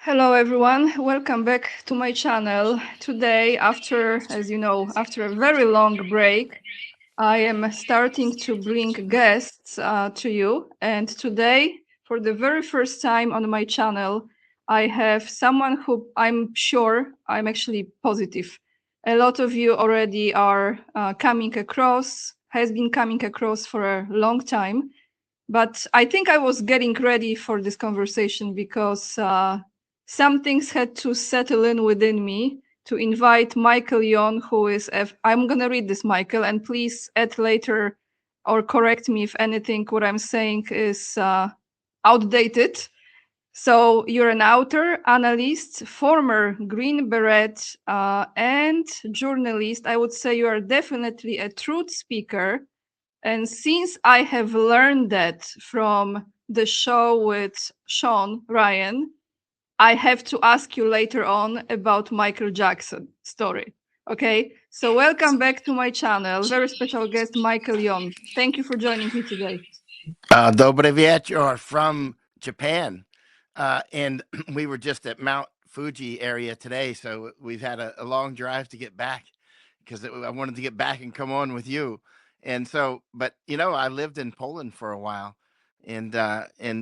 Hello everyone, welcome back to my channel. Today, as you know, after a very long break, I am starting to bring guests to you. And today, for the very first time on my channel, I have someone who I'm actually positive. A lot of you already are has been coming across for a long time. But I think I was getting ready for this conversation because some things had to settle in within me to invite Michael YON, who is, I'm going to read this, Michael, and please add later or correct me if anything what I'm saying is outdated. So you're an author, analyst, former Green Beret, and journalist. I would say you are definitely a truth speaker, and since I have learned that from the show with Sean Ryan, I have to ask you later on about Michael Jackson story. Okay, so welcome back to my channel. Very special guest, Michael Yon. Thank you for joining me today. Dobre Vietro from Japan. And we were just at Mount Fuji area today. So we've had a long drive to get back because I wanted to get back and come on with you. And so, but I lived in Poland for a while and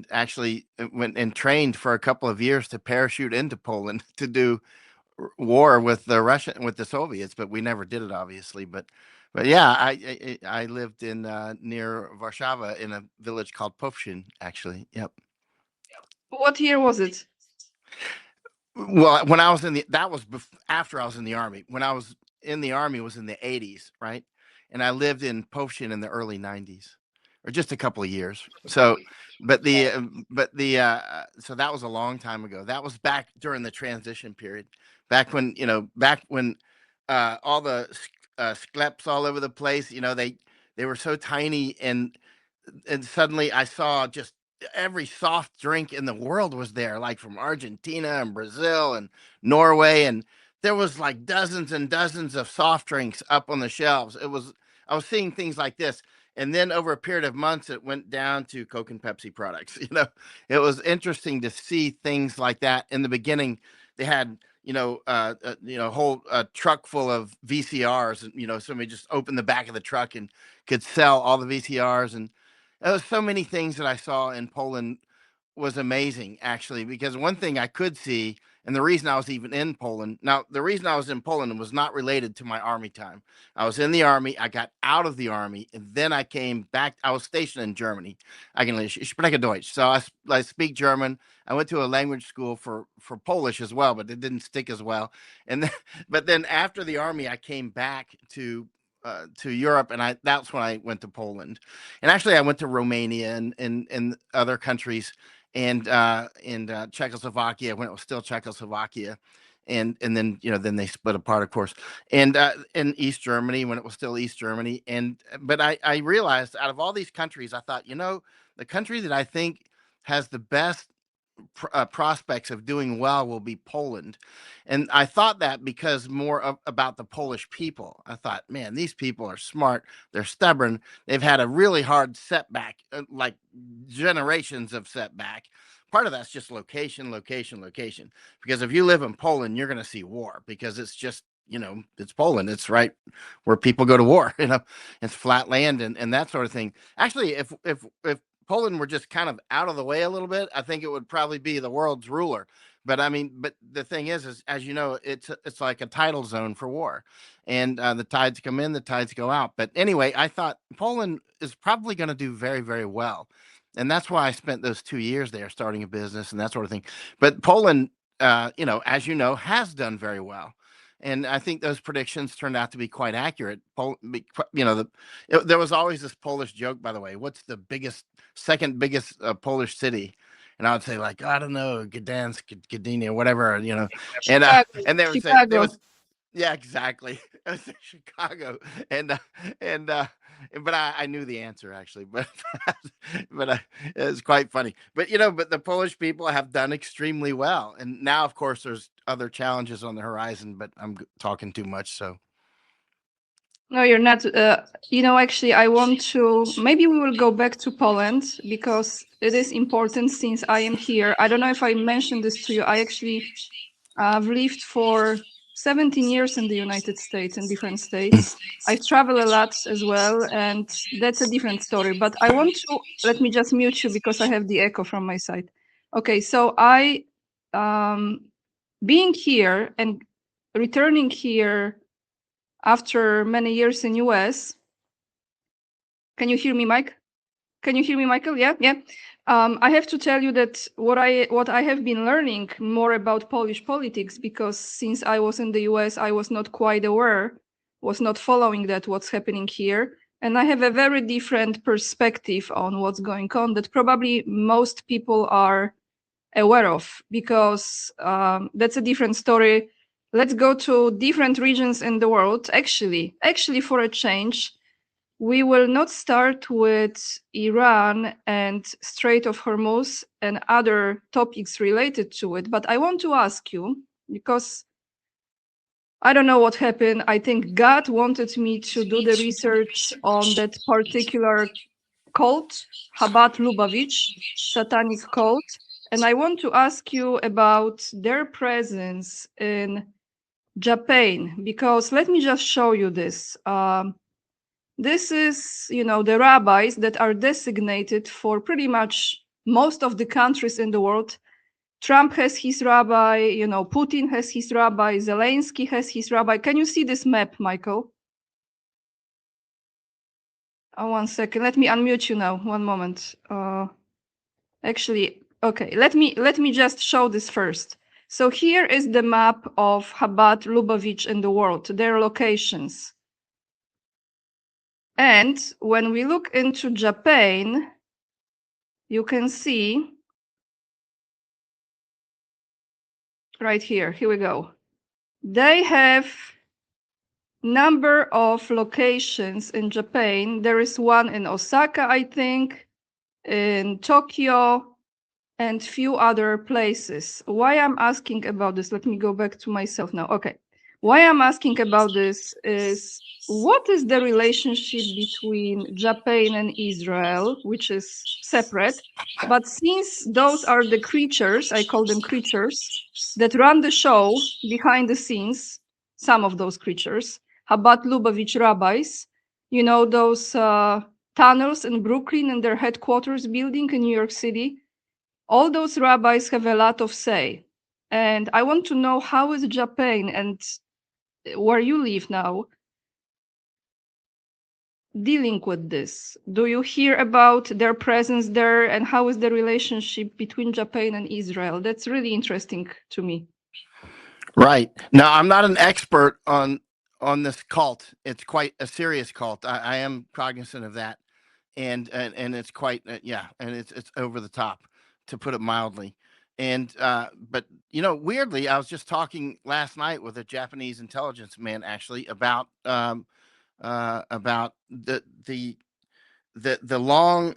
actually went and trained for a couple of years to parachute into Poland to do war with the Soviets, but we never did it, obviously. But yeah, I lived in near Warsaw in a village called Povshin, actually. Yep. What year was it? Well, when I was that was after I was in the army. When I was in the army was in the 80s, right? And I lived in Povshin in the early 90s, or just a couple of years. So, so that was a long time ago. That was back during the transition period, back when all the skleps all over the place. They were so tiny, and suddenly I saw just every soft drink in the world was there, like from Argentina and Brazil and Norway, and there was like dozens and dozens of soft drinks up on the shelves. I was seeing things like this, and then over a period of months, it went down to Coke and Pepsi products. It was interesting to see things like that. In the beginning, they had a whole truck full of VCRs, and somebody just opened the back of the truck and could sell all the VCRs. And there was so many things that I saw in Poland was amazing, actually, because one thing I could see, and the reason I was even in Poland, now, the reason I was in Poland was not related to my army time. I was in the army, I got out of the army, and then I came back. I was stationed in Germany. Ich spreche Deutsch. So I speak German. I went to a language school for Polish as well, but it didn't stick as well. And then, but then after the army, I came back to Europe, and that's when I went to Poland, and actually I went to Romania and other countries, and Czechoslovakia when it was still Czechoslovakia, and then then they split apart, of course, and in East Germany when it was still East Germany, and but I realized out of all these countries, I thought the country that I think has the best prospects of doing well will be Poland. And I thought that because about the Polish people. I thought, man, these people are smart. They're stubborn. They've had a really hard setback, like generations of setback. Part of that's just location, location, location. Because if you live in Poland, you're going to see war because it's just, it's Poland. It's right where people go to war. It's flat land and that sort of thing. Actually, if Poland were just kind of out of the way a little bit, I think it would probably be the world's ruler. But I mean, but the thing is as you know, it's like a tidal zone for war, and the tides come in, the tides go out. But anyway, I thought Poland is probably going to do very, very well, and that's why I spent those 2 years there starting a business and that sort of thing. But Poland, as you know, has done very well. And I think those predictions turned out to be quite accurate. There was always this Polish joke, by the way. What's the second biggest Polish city? And I would say, like, I don't know, Gdansk, Gdynia, whatever, and Chicago. and they would say there Chicago. was, yeah, exactly. I was in Chicago, and but I knew the answer, actually, but it was quite funny. But but the Polish people have done extremely well, and now, of course, there's other challenges on the horizon. But I'm talking too much, so No, you're not. Actually, I want to. Maybe we will go back to Poland because it is important since I am here. I don't know if I mentioned this to you. I actually I've lived for 17 years in the United States, in different states. I travel a lot as well, and that's a different story. But I want to let me just mute you because I have the echo from my side. Okay, so um, being here and returning here after many years in US. Can you hear me, Mike? Can you hear me, Michael? Yeah, yeah. I have to tell you that what I have been learning more about Polish politics, because since I was in the US, I was not quite aware, was not following that what's happening here, and I have a very different perspective on what's going on that probably most people are aware of, because that's a different story. Let's go to different regions in the world. Actually, for a change, we will not start with Iran and Strait of Hormuz and other topics related to it, but I want to ask you, because I don't know what happened. I think God wanted me to do the research on that particular cult, Chabad Lubavitch, satanic cult. And I want to ask you about their presence in Japan, because let me just show you this. This is, the rabbis that are designated for pretty much most of the countries in the world. Trump has his rabbi, Putin has his rabbi, Zelensky has his rabbi. Can you see this map, Michael? Oh, 1 second. Let me unmute you now. One moment. Actually, okay. Let me just show this first. So here is the map of Chabad Lubavitch in the world, their locations. And when we look into Japan, you can see right here. Here we go. They have number of locations in Japan. There is one in Osaka, I think, in Tokyo, and few other places. Why I'm asking about this, let me go back to myself now. Okay. Why I'm asking about this is, what is the relationship between Japan and Israel, which is separate? But since those are the creatures, I call them creatures, that run the show behind the scenes, some of those creatures, Chabad Lubavitch rabbis, those tunnels in Brooklyn and their headquarters building in New York City, all those rabbis have a lot of say. And I want to know, how is Japan and where you live now dealing with this? Do you hear about their presence there, and how is the relationship between Japan and Israel? That's really interesting to me. Right. Now, I'm not an expert on this cult. It's quite a serious cult. I am cognizant of that, and it's quite yeah, and it's over the top, to put it mildly. And but weirdly, I was just talking last night with a Japanese intelligence man, actually, about the long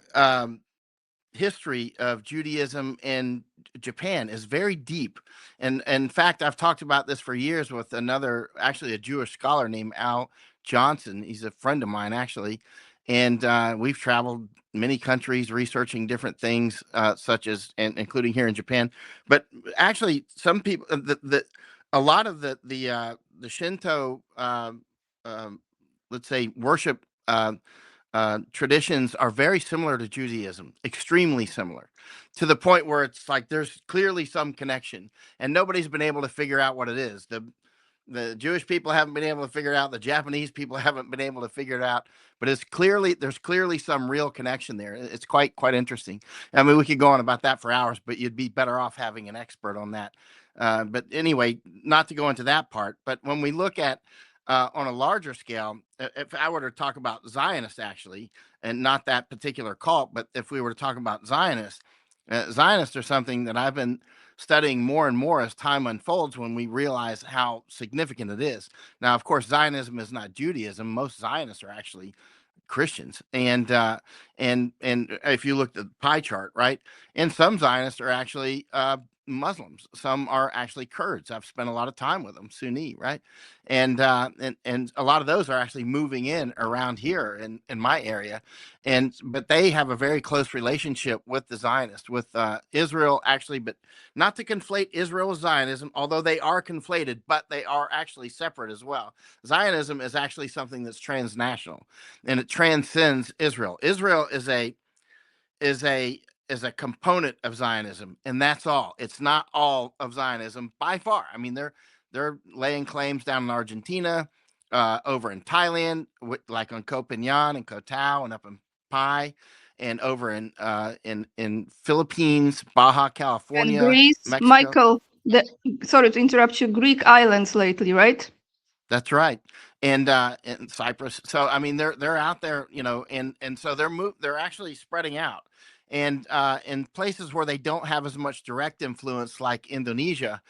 history of Judaism in Japan is very deep. And in fact, I've talked about this for years with another, actually a Jewish scholar named Al Johnson. He's a friend of mine, actually. And we've traveled many countries researching different things, such as, and including here in Japan. But actually, some people, a lot of the Shinto, let's say, worship traditions are very similar to Judaism, extremely similar, to the point where it's like there's clearly some connection, and nobody's been able to figure out what it is. The Jewish people haven't been able to figure it out. The Japanese people haven't been able to figure it out. But there's clearly some real connection there. It's quite interesting. I mean, we could go on about that for hours, but you'd be better off having an expert on that. But anyway, not to go into that part. But when we look at on a larger scale, if I were to talk about Zionists, actually, and not that particular cult, but if we were to talk about Zionists, Zionists are something that I've been studying more and more as time unfolds, when we realize how significant it is. Now, of course, Zionism is not Judaism. Most Zionists are actually Christians, and if you look at the pie chart, right, and some Zionists are actually Muslims. Some are actually Kurds. I've spent a lot of time with them, Sunni, right? And a lot of those are actually moving in around here in my area, and but they have a very close relationship with the Zionists, with Israel actually, but not to conflate Israel with Zionism, although they are conflated, but they are actually separate as well. Zionism is actually something that's transnational, and it transcends Israel. Israel is a is a component of Zionism, and that's all. It's not all of Zionism by far. I mean, they're laying claims down in Argentina, over in Thailand, like on Koh Phangan and Koh Tao, and up in Pai, and over in Philippines, Baja And California, Greece, Mexico. Michael, sorry to interrupt you, Greek islands lately, right? That's right. And Cyprus. So I mean they're out there, and so they're actually spreading out. And in places where they don't have as much direct influence like Indonesia,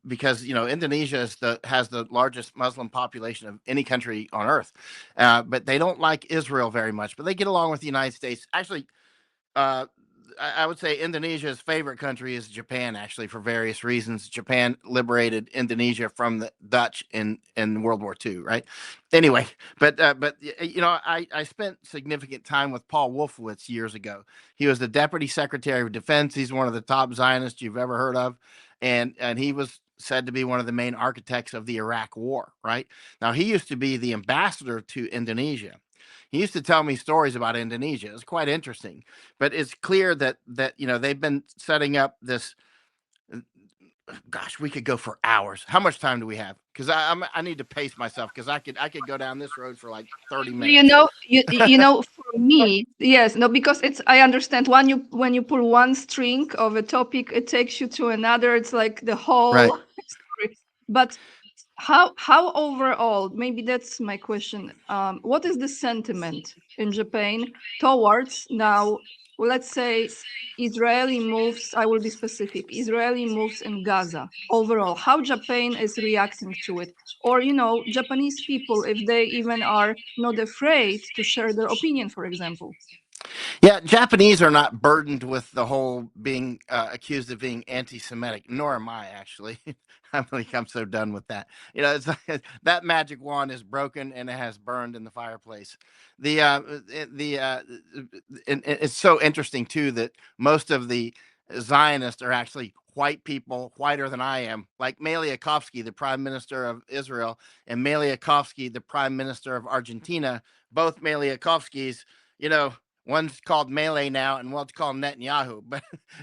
because Indonesia has the largest Muslim population of any country on earth. But they don't like Israel very much, but they get along with the United States. Actually, uh, I would say Indonesia's favorite country is Japan, actually, for various reasons. Japan liberated Indonesia from the Dutch in World War II, right? Anyway, I spent significant time with Paul Wolfowitz years ago. He was the Deputy Secretary of Defense. He's one of the top Zionists you've ever heard of, and he was said to be one of the main architects of the Iraq War, right? Now, he used to be the ambassador to Indonesia. He used to tell me stories about Indonesia. It's quite interesting, but it's clear that they've been setting up this. Gosh, we could go for hours. How much time do we have? Because I need to pace myself because I could go down this road for like 30 minutes. For me, yes, no, because it's I understand when you pull one string of a topic, it takes you to another. It's like the Right. whole story. But how overall, maybe that's my question. What is the sentiment in Japan towards now, let's say Israeli moves, I will be specific, Israeli moves in Gaza overall, how Japan is reacting to it? Or, Japanese people, if they even are not afraid to share their opinion, for example. Yeah, Japanese are not burdened with the whole being accused of being anti-Semitic, nor am I actually. I'm so done with that. It's like, that magic wand is broken and it has burned in the fireplace. The the and it's so interesting too that most of the Zionists are actually white people, whiter than I am, like Maliakovsky, the prime minister of Israel, and Maliakovsky, the prime minister of Argentina. Both Maliakovskis, you know, one's called Melee now, and one's called Netanyahu.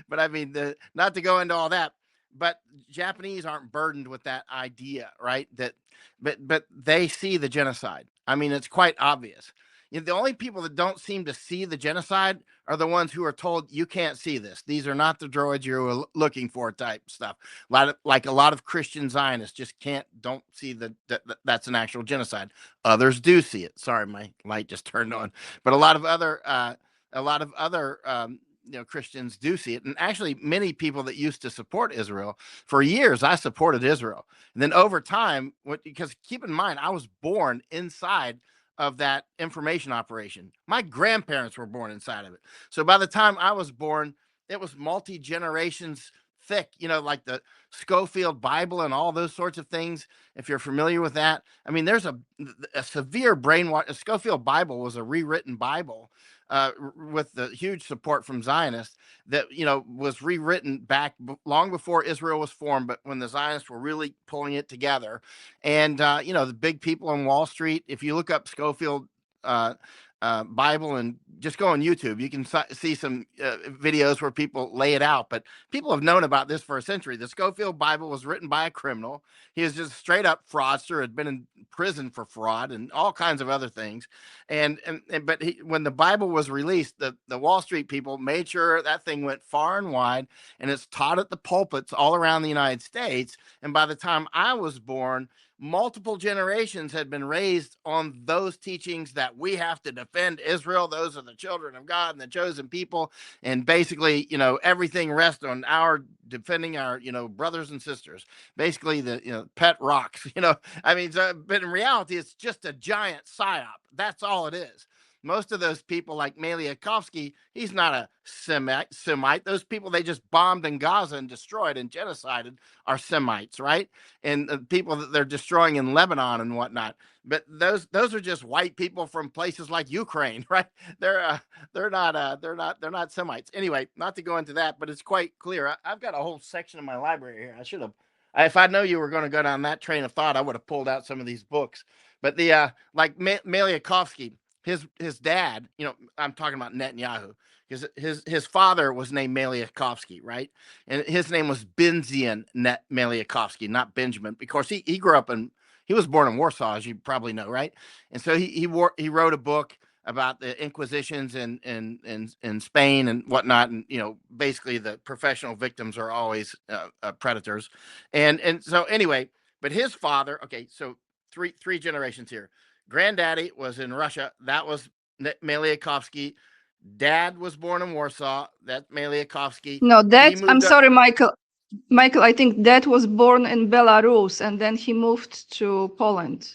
But I mean, not to go into all that, but Japanese aren't burdened with that idea, right? But they see the genocide. I mean, it's quite obvious. The only people that don't seem to see the genocide are the ones who are told you can't see this. These are not the droids you're looking for, type stuff. A lot of Christian Zionists just don't see that's an actual genocide. Others do see it. Sorry, my light just turned on. But a lot of other Christians do see it, and actually many people that used to support Israel for years. I supported Israel, and then over time, because keep in mind, I was born inside of that information operation. My grandparents were born inside of it, so by the time I was born, it was multi generations thick. Like the Schofield Bible and all those sorts of things. If you're familiar with that, I mean, there's a severe brainwash. A Schofield Bible was a rewritten Bible with the huge support from Zionists that was rewritten back long before Israel was formed, but when the Zionists were really pulling it together, and the big people on Wall Street. If you look up Schofield uh, Bible and just go on YouTube, you can see some videos where people lay it out. But people have known about this for a century. The Schofield Bible was written by a criminal. He was just straight up fraudster, had been in prison for fraud and all kinds of other things. When the Bible was released, the Wall Street people made sure that thing went far and wide, and it's taught at the pulpits all around the United States. And by the time I was born, multiple generations had been raised on those teachings that we have to defend Israel. Those are the children of God and the chosen people. And basically, everything rests on our defending our, brothers and sisters. Basically, the, pet rocks, I mean, but in reality, it's just a giant psyop. That's all it is. most of those people like Maliakovsky, he's not a Semite. Those people they just bombed in Gaza and destroyed and genocided are Semites, right? And the people that they're destroying in Lebanon and whatnot. But those are just white people from places like Ukraine, right? They're not Semites. Anyway, not to go into that, but it's quite clear. I've got a whole section in my library here. I should have. If I know you were going to go down that train of thought, I would have pulled out some of these books. But the like Maliakovsky, his dad, I'm talking about Netanyahu, because his father was named Maliakovsky, right? And his name was Benzion Maliakovsky, not Benjamin, because he grew up he was born in Warsaw, as you probably know, right? And so he wrote a book about the Inquisitions in Spain and whatnot, and basically the professional victims are always predators, and so anyway, but his father, okay, so three generations here. Granddaddy was in Russia. That was Maliakovsky. Dad was born in Warsaw. That's Maliakovsky. No, He I'm moved up. sorry, Michael. Michael, I think Dad was born in Belarus and then he moved to Poland.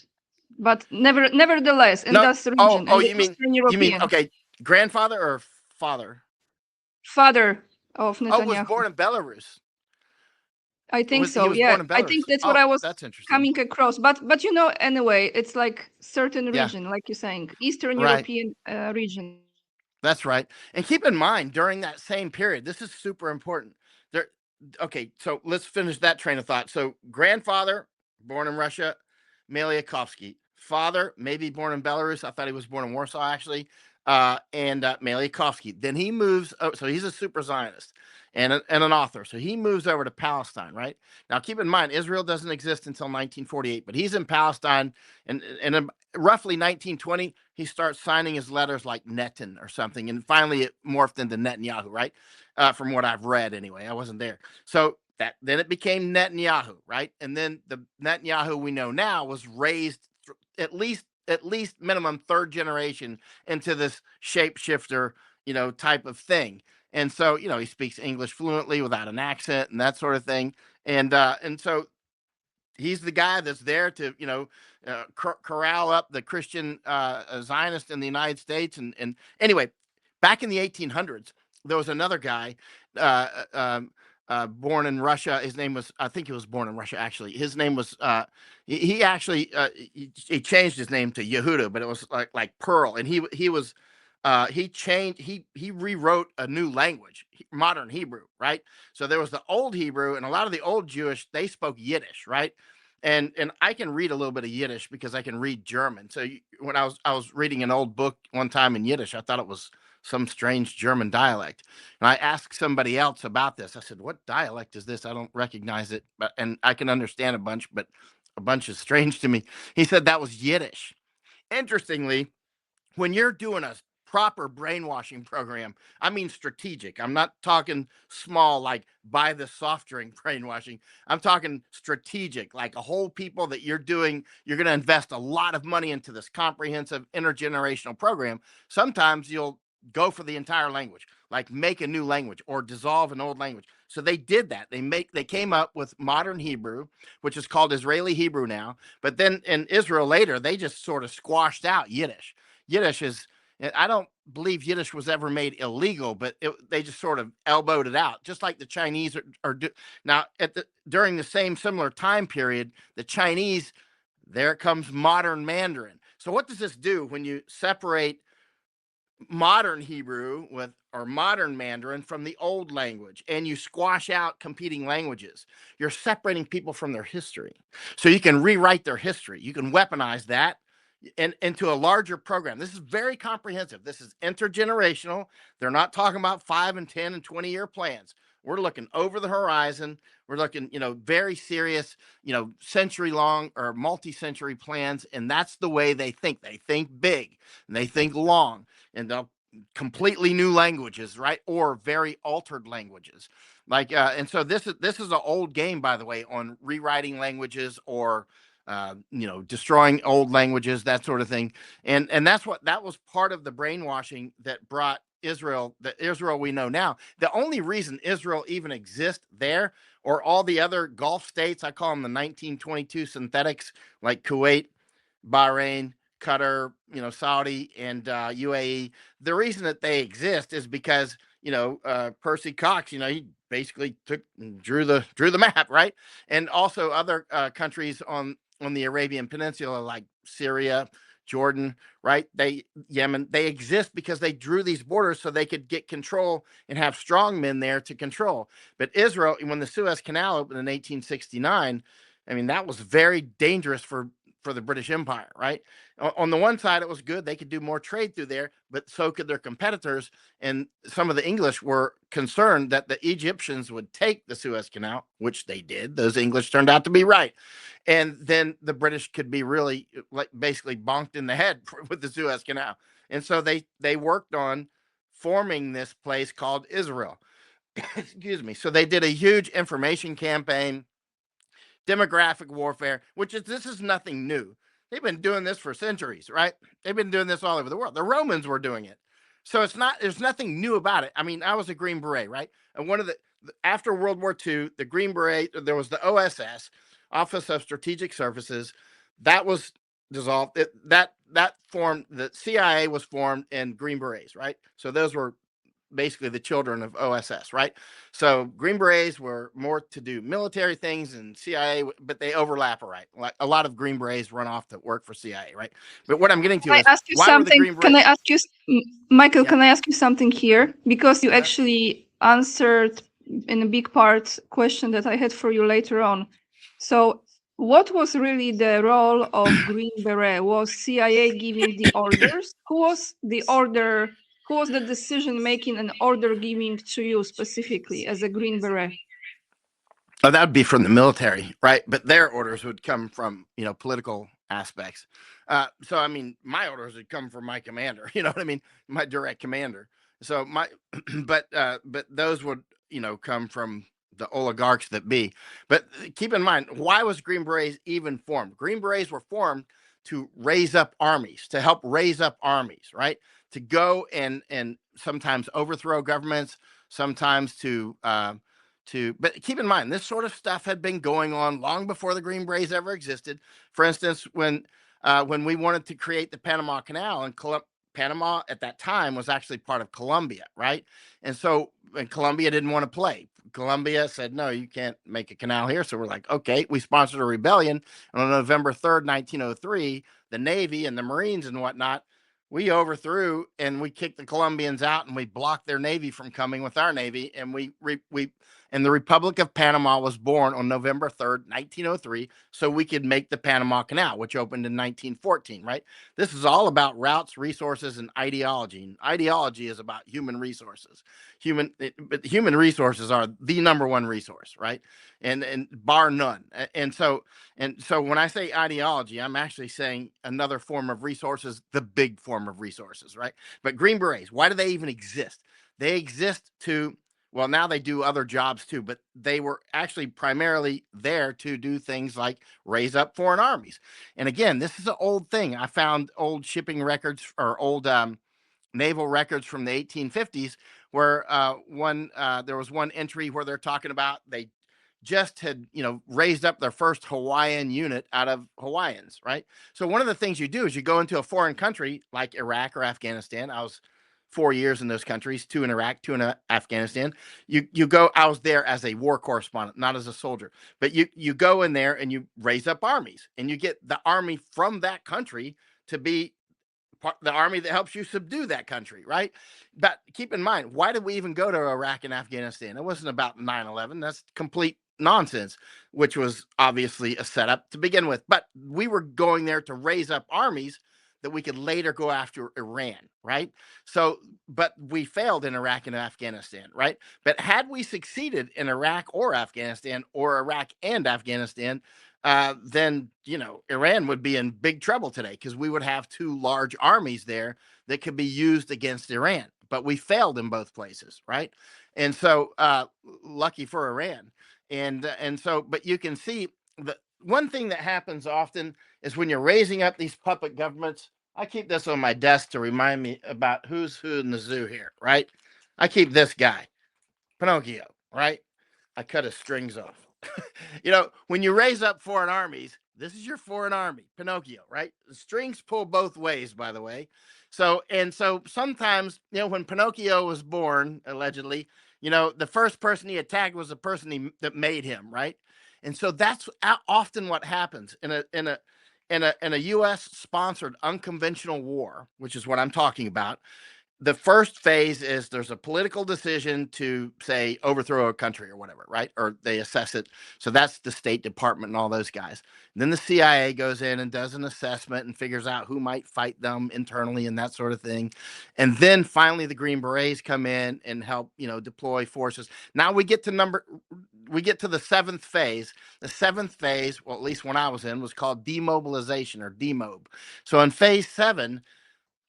But nevertheless, in No. this Oh, region, in oh, the you mean Eastern you mean European, okay, grandfather or father? father of Oh, was Netanyahu. born in Belarus. I think He so. was Yeah, born in I think Belarus. that's what Oh, I was that's interesting. coming across. But anyway, it's like certain Yeah, region, like you're saying, Eastern right. European region. That's right. And keep in mind, during that same period, this is super important. There, okay, so let's finish that train of thought. So, grandfather, born in Russia, Maliakovsky. Father, maybe born in Belarus. I thought he was born in Warsaw, actually. And Maliakovsky. Then he moves. Oh, so he's a super Zionist and an author. So he moves over to Palestine, right? Now, keep in mind, Israel doesn't exist until 1948, but he's in Palestine. And in roughly 1920, he starts signing his letters like Netan or something. And finally, it morphed into Netanyahu, right? From what I've read, anyway. I wasn't there. So then it became Netanyahu, right? And then the Netanyahu we know now was raised at least minimum third generation into this shapeshifter, type of thing. And so, he speaks English fluently without an accent and that sort of thing. And so he's the guy that's there to corral up the Christian Zionist in the United States. And anyway, back in the 1800s, there was another guy uh, um, born in Russia. His name was, I think he was born in Russia, actually. His name was he actually he changed his name to Yehuda, but it was like Pearl. And he was he changed he rewrote a new language, modern Hebrew, right? So there was the old Hebrew, and a lot of the old Jewish, they spoke Yiddish, right? And I can read a little bit of Yiddish because I can read German. So when I was reading an old book one time in Yiddish, I thought it was some strange German dialect. And I asked somebody else about this. I said, "What dialect is this? I don't recognize it, but and I can understand a bunch, but a bunch is strange to me." He said that was Yiddish. Interestingly, when you're doing a proper brainwashing program, I mean strategic. I'm not talking small, like buy the soft drink brainwashing. I'm talking strategic, like a whole people that you're going to invest a lot of money into this comprehensive intergenerational program. Sometimes you'll go for the entire language, like make a new language or dissolve an old language. So they did that. They came up with modern Hebrew, which is called Israeli Hebrew now. But then in Israel later, they just sort of squashed out Yiddish. Yiddish is, I don't believe Yiddish was ever made illegal, but they just sort of elbowed it out, just like the Chinese now. During the same similar time period, the Chinese, there comes modern Mandarin. So what does this do when you separate modern Hebrew with or modern Mandarin from the old language and you squash out competing languages? You're separating people from their history. So you can rewrite their history. You can weaponize that into a larger program. This is very comprehensive. This is intergenerational. They're not talking about 5 and 10 and 20-year plans. We're looking over the horizon. We're looking, very serious, century long or multi-century plans. And that's the way they think. They think big and they think long, and they'll completely new languages, right? Or very altered languages. And so this is an old game, by the way, on rewriting languages or destroying old languages, that sort of thing. And that was part of the brainwashing that brought the Israel we know now. The only reason Israel even exists there, or all the other Gulf states, I call them the 1922 synthetics, like Kuwait, Bahrain, Qatar, Saudi, and UAE. The reason that they exist is because Percy Cox, he basically drew the map, right? And also other countries on the Arabian Peninsula like Syria, Jordan, right? Yemen, they exist because they drew these borders so they could get control and have strong men there to control. But Israel, when the Suez Canal opened in 1869, I mean, that was very dangerous for the British Empire, right? On the one side, it was good. They could do more trade through there, but so could their competitors. And some of the English were concerned that the Egyptians would take the Suez Canal, which they did. Those English turned out to be right. And then the British could be really like basically bonked in the head with the Suez Canal. And so they worked on forming this place called Israel. Excuse me. So they did a huge information campaign, demographic warfare, which is this is nothing new. They've been doing this for centuries, right? They've been doing this all over the world. The Romans were doing it. So there's nothing new about it. I mean, I was a Green Beret, right? And one of the after World War II, the Green Beret, there was the OSS, Office of Strategic Services, that was dissolved. That formed, the CIA was formed in Green Berets, right? So those were basically the children of OSS, right? So Green Berets were more to do military things and CIA, but they overlap, right? Like a lot of Green Berets run off to work for CIA, right? But what I'm getting to Can I is ask you why were the something? Green Can I Berets? ask you, Michael, Yeah. can I ask you something here? Because you Uh, actually answered in a big part question that I had for you later on. So what was really the role of Green Beret? Was CIA giving the orders? Who was the decision making and order giving to you specifically as a Green Beret? Oh, that would be from the military, right? But their orders would come from political aspects. So I mean, my orders would come from my commander. You know what I mean? My direct commander. So my, but those would come from the oligarchs that be. But keep in mind, why was Green Berets even formed? Green Berets were formed to raise up armies, to help raise up armies, right? To go and sometimes overthrow governments, sometimes but keep in mind this sort of stuff had been going on long before the Green Berets ever existed. For instance, when we wanted to create the Panama Canal, and Panama at that time was actually part of Colombia, right? And so and Colombia didn't want to play. Colombia said, no, you can't make a canal here. So we're like, okay, we sponsored a rebellion. And on November 3rd, 1903, the Navy and the Marines and whatnot, we overthrew and we kicked the Colombians out and we blocked their Navy from coming with our Navy. And and the Republic of Panama was born on November 3rd, 1903, so we could make the Panama Canal, which opened in 1914, right? This is all about routes, resources, and ideology. And ideology is about human resources. But human resources are the number one resource, right? And bar none. And so when I say ideology, I'm actually saying another form of resources, the big form of resources, right? But Green Berets, why do they even exist? They exist to well, now they do other jobs too, but they were actually primarily there to do things like raise up foreign armies. And again, this is an old thing. I found old shipping records or old naval records from the 1850s where there was one entry where they're talking about they just had raised up their first Hawaiian unit out of Hawaiians, right? So one of the things you do is you go into a foreign country like Iraq or Afghanistan. I was 4 years in those countries, 2 in Iraq, 2 in Afghanistan. You go. I was there as a war correspondent, not as a soldier. But you go in there and you raise up armies, and you get the army from that country to be the army that helps you subdue that country, right? But keep in mind, why did we even go to Iraq and Afghanistan? It wasn't about 9/11. That's complete nonsense, which was obviously a setup to begin with. But we were going there to raise up armies that we could later go after Iran, right? So, but we failed in Iraq and Afghanistan, right? But had we succeeded in Iraq or Afghanistan or Iraq and Afghanistan, then Iran would be in big trouble today because we would have two large armies there that could be used against Iran. But we failed in both places, right? And so, lucky for Iran, and so, but you can see the one thing that happens often is when you're raising up these puppet governments. I keep this on my desk to remind me about who's who in the zoo here, right? I keep this guy, Pinocchio, right? I cut his strings off. When you raise up foreign armies, This is your foreign army, Pinocchio, right? The strings pull both ways, by the way. So sometimes, when Pinocchio was born, allegedly, the first person he attacked was the person that made him, right? And so that's often what happens in a U.S. sponsored unconventional war, which is what I'm talking about. The first phase is there's a political decision to, say, overthrow a country or whatever, right? Or they assess it. So that's the State Department and all those guys. And then the CIA goes in and does an assessment and figures out who might fight them internally and that sort of thing. And then finally the Green Berets come in and help, deploy forces. Now we get to the seventh phase. The seventh phase, well, at least when I was in, was called demobilization or demob. So in phase 7,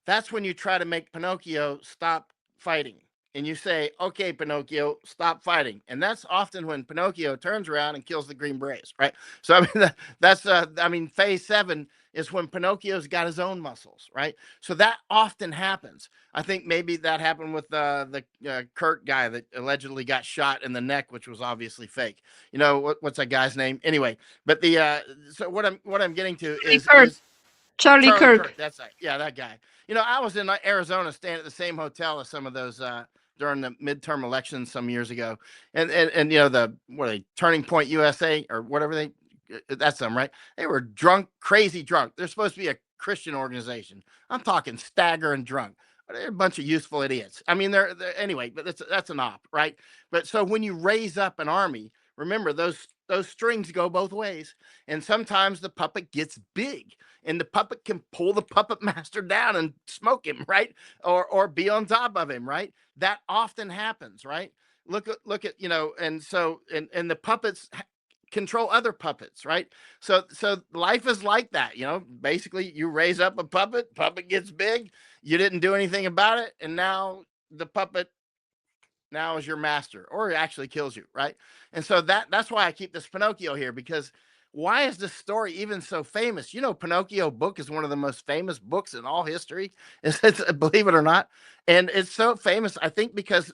that's when you try to make Pinocchio stop fighting. And you say, okay, Pinocchio, stop fighting. And that's often when Pinocchio turns around and kills the Green Berets, right? So, phase 7 is when Pinocchio's got his own muscles, right? So that often happens. I think maybe that happened with the Kurt guy that allegedly got shot in the neck, which was obviously fake. What's that guy's name? Anyway, but so what I'm getting to Charlie is Kirk. Charlie Charlie Kirk. Kirk. That's right. Yeah, that guy. I was in Arizona, staying at the same hotel as some of those during the midterm elections some years ago, and the what are they, Turning Point USA or whatever they. That's them, right? They were drunk, crazy drunk. They're supposed to be a Christian organization. I'm talking stagger and drunk. They're a bunch of useful idiots. I mean, they're anyway, but that's an op, right? But so when you raise up an army, remember those strings go both ways, and sometimes the puppet gets big and the puppet can pull the puppet master down and smoke him, right? Or be on top of him, right? That often happens, right? Look at and the puppets control other puppets, right? So life is like that, basically you raise up a puppet gets big, you didn't do anything about it, and now the puppet now is your master, or he actually kills you, right? And so that's why I keep this Pinocchio here, because why is this story even so famous? Pinocchio book is one of the most famous books in all history. Believe it or not. And it's so famous, I think, because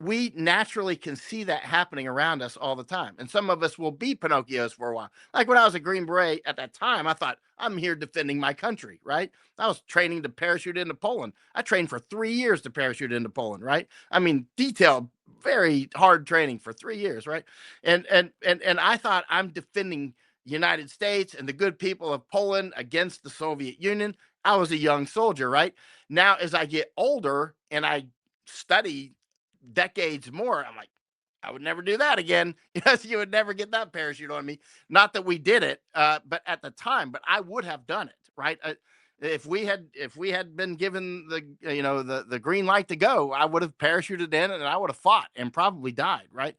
we naturally can see that happening around us all the time. And some of us will be Pinocchios for a while. Like when I was a Green Beret at that time, I thought, I'm here defending my country, right? I was training to parachute into Poland. I trained for 3 years to parachute into Poland, right? I mean, detailed, very hard training for 3 years, right? And I thought, I'm defending the United States and the good people of Poland against the Soviet Union. I was a young soldier, right? Now, as I get older and I study decades more, I'm like, I would never do that again. Yes, you would never get that parachute on me. Not that we did it, but at the time, but I would have done it, right? If we had been given the green light to go, I would have parachuted in and I would have fought and probably died, right?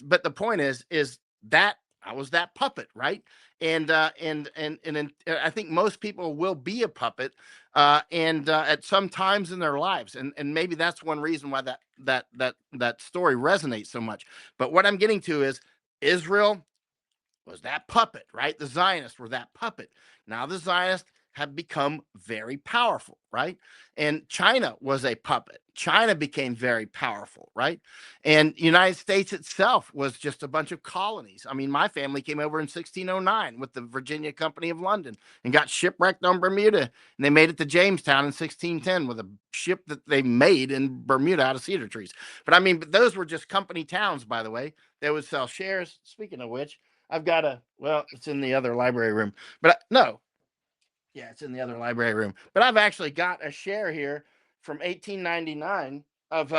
But the point is that I was that puppet, right? And I think most people will be a puppet, and at some times in their lives, and maybe that's one reason why that story resonates so much. But what I'm getting to is Israel was that puppet, right? The Zionists were that puppet. Now the Zionists have become very powerful, right? And China was a puppet. China became very powerful, right? And United States itself was just a bunch of colonies. I mean, my family came over in 1609 with the Virginia Company of London and got shipwrecked on Bermuda. And they made it to Jamestown in 1610 with a ship that they made in Bermuda out of cedar trees. But those were just company towns, by the way. They would sell shares. Speaking of which, it's in the other library room, but no, yeah, it's in the other library room. But I've actually got a share here from 1899 of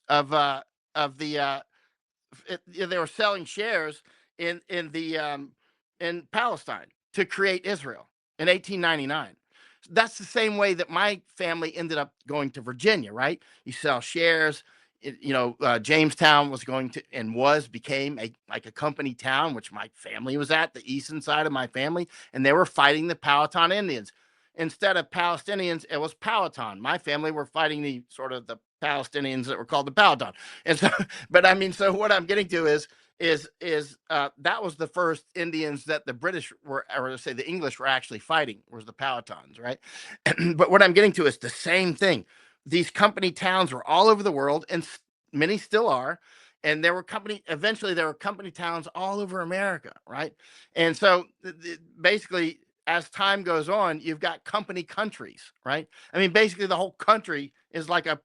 of uh of the they were selling shares in Palestine to create Israel in 1899. That's the same way that my family ended up going to Virginia, right? You sell shares. Jamestown was going to and was became a company town, which my family was at, the eastern side of my family, and they were fighting the Powhatan Indians. Instead of Palestinians, it was Powhatan. My family were fighting the Palestinians that were called the Powhatan. And so, but so what I'm getting to is that was the first Indians that the British were, or say the English were actually fighting, was the Powhatans, right? But what I'm getting to is the same thing. These company towns were all over the world, and many still are. and eventually there were company towns all over America, right? And so basically, as time goes on, you've got company countries, right? I mean, basically the whole country is like a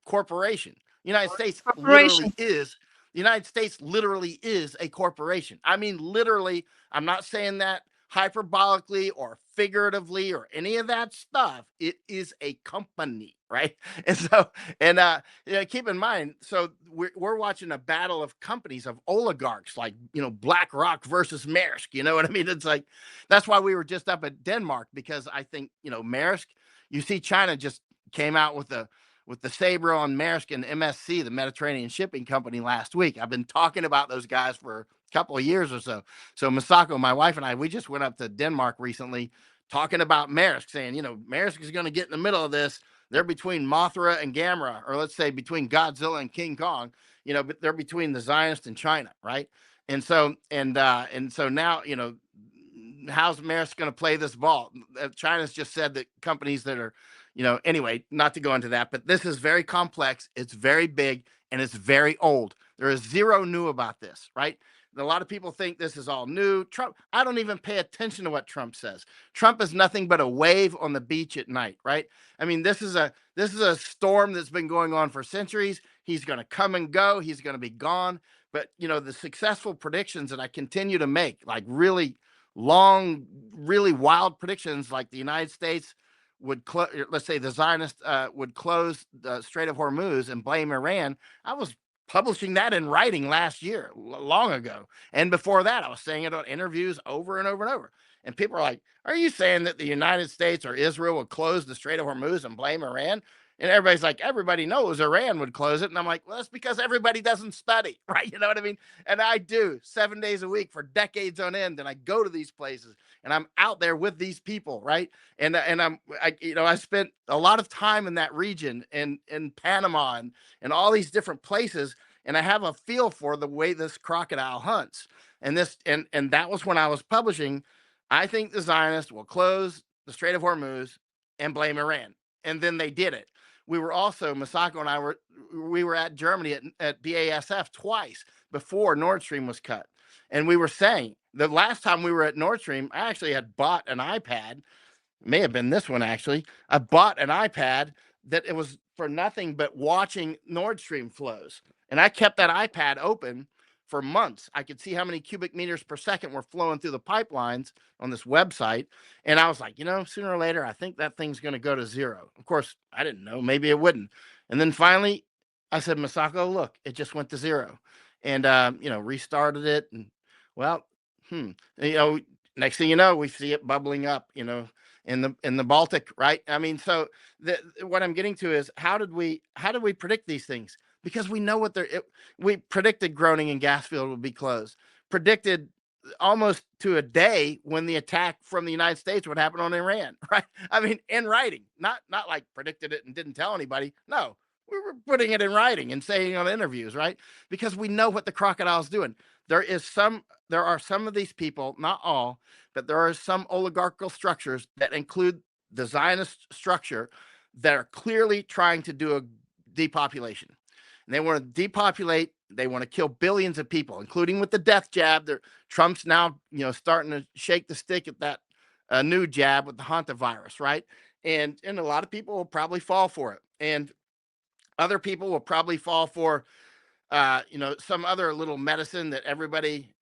corporation. United States Corporation. literally is the United States literally is a corporation. I mean, literally, I'm not saying that hyperbolically or figuratively or any of that stuff. It is a company, right? And so, and keep in mind, so we're watching a battle of companies, of oligarchs, like, BlackRock versus Maersk. You know what I mean? It's like, that's why we were just up at Denmark, because I think, Maersk, you see China just came out with the Sabre on Maersk and MSC, the Mediterranean Shipping Company, last week. I've been talking about those guys for a couple of years or so. So Masako, my wife, and I, we just went up to Denmark recently talking about Maersk, saying, Maersk is going to get in the middle of this. They're between Mothra and Gamera, or let's say between Godzilla and King Kong. But they're between the Zionists and China, right? And so now, how's Maersk going to play this ball? China's just said that companies that are, anyway, not to go into that, but this is very complex. It's very big, and it's very old. There is zero new about this, right? A lot of people think this is all new. Trump, I don't even pay attention to what Trump says. Trump is nothing but a wave on the beach at night, right? I mean, this is a storm that's been going on for centuries. He's going to come and go. He's going to be gone. But the successful predictions that I continue to make, like really long, really wild predictions, like the United States would let's say the Zionists would close the Strait of Hormuz and blame Iran. I was publishing that in writing last year, long ago. And before that, I was saying it on interviews over and over and over. And people are like, are you saying that the United States or Israel would close the Strait of Hormuz and blame Iran? And everybody's like, everybody knows Iran would close it. And I'm like, well, that's because everybody doesn't study, right? You know what I mean? And I do 7 days a week for decades on end. And I go to these places and I'm out there with these people, right? I spent a lot of time in that region and in Panama and all these different places. And I have a feel for the way this crocodile hunts. And that was when I was publishing. I think the Zionists will close the Strait of Hormuz and blame Iran. And then they did it. Masako and I we were at Germany at BASF twice before Nord Stream was cut. And we were saying the last time we were at Nord Stream, I actually had bought an iPad. It may have been this one, actually. I bought an iPad that it was for nothing but watching Nord Stream flows. And I kept that iPad open for months. I could see how many cubic meters per second were flowing through the pipelines on this website. And I was like, sooner or later, I think that thing's going to go to zero. Of course, I didn't know. Maybe it wouldn't. And then finally, I said, Masako, look, it just went to zero. And, restarted it. And, well, you know, next thing you know, we see it bubbling up, in the Baltic, right? I mean, so what I'm getting to is how did we predict these things? Because we know we predicted Groningen and gas field would be closed, predicted almost to a day when the attack from the United States would happen on Iran, right? I mean, in writing, not like predicted it and didn't tell anybody. No, we were putting it in writing and saying on interviews, right? Because we know what the crocodile's doing. There are some of these people, not all, but there are some oligarchical structures that include the Zionist structure that are clearly trying to do a depopulation. And they want to depopulate. They want to kill billions of people, including with the death jab. Trump's now, starting to shake the stick at that new jab with the hantavirus, right? And a lot of people will probably fall for it, and other people will probably fall for some other little medicine that everybody,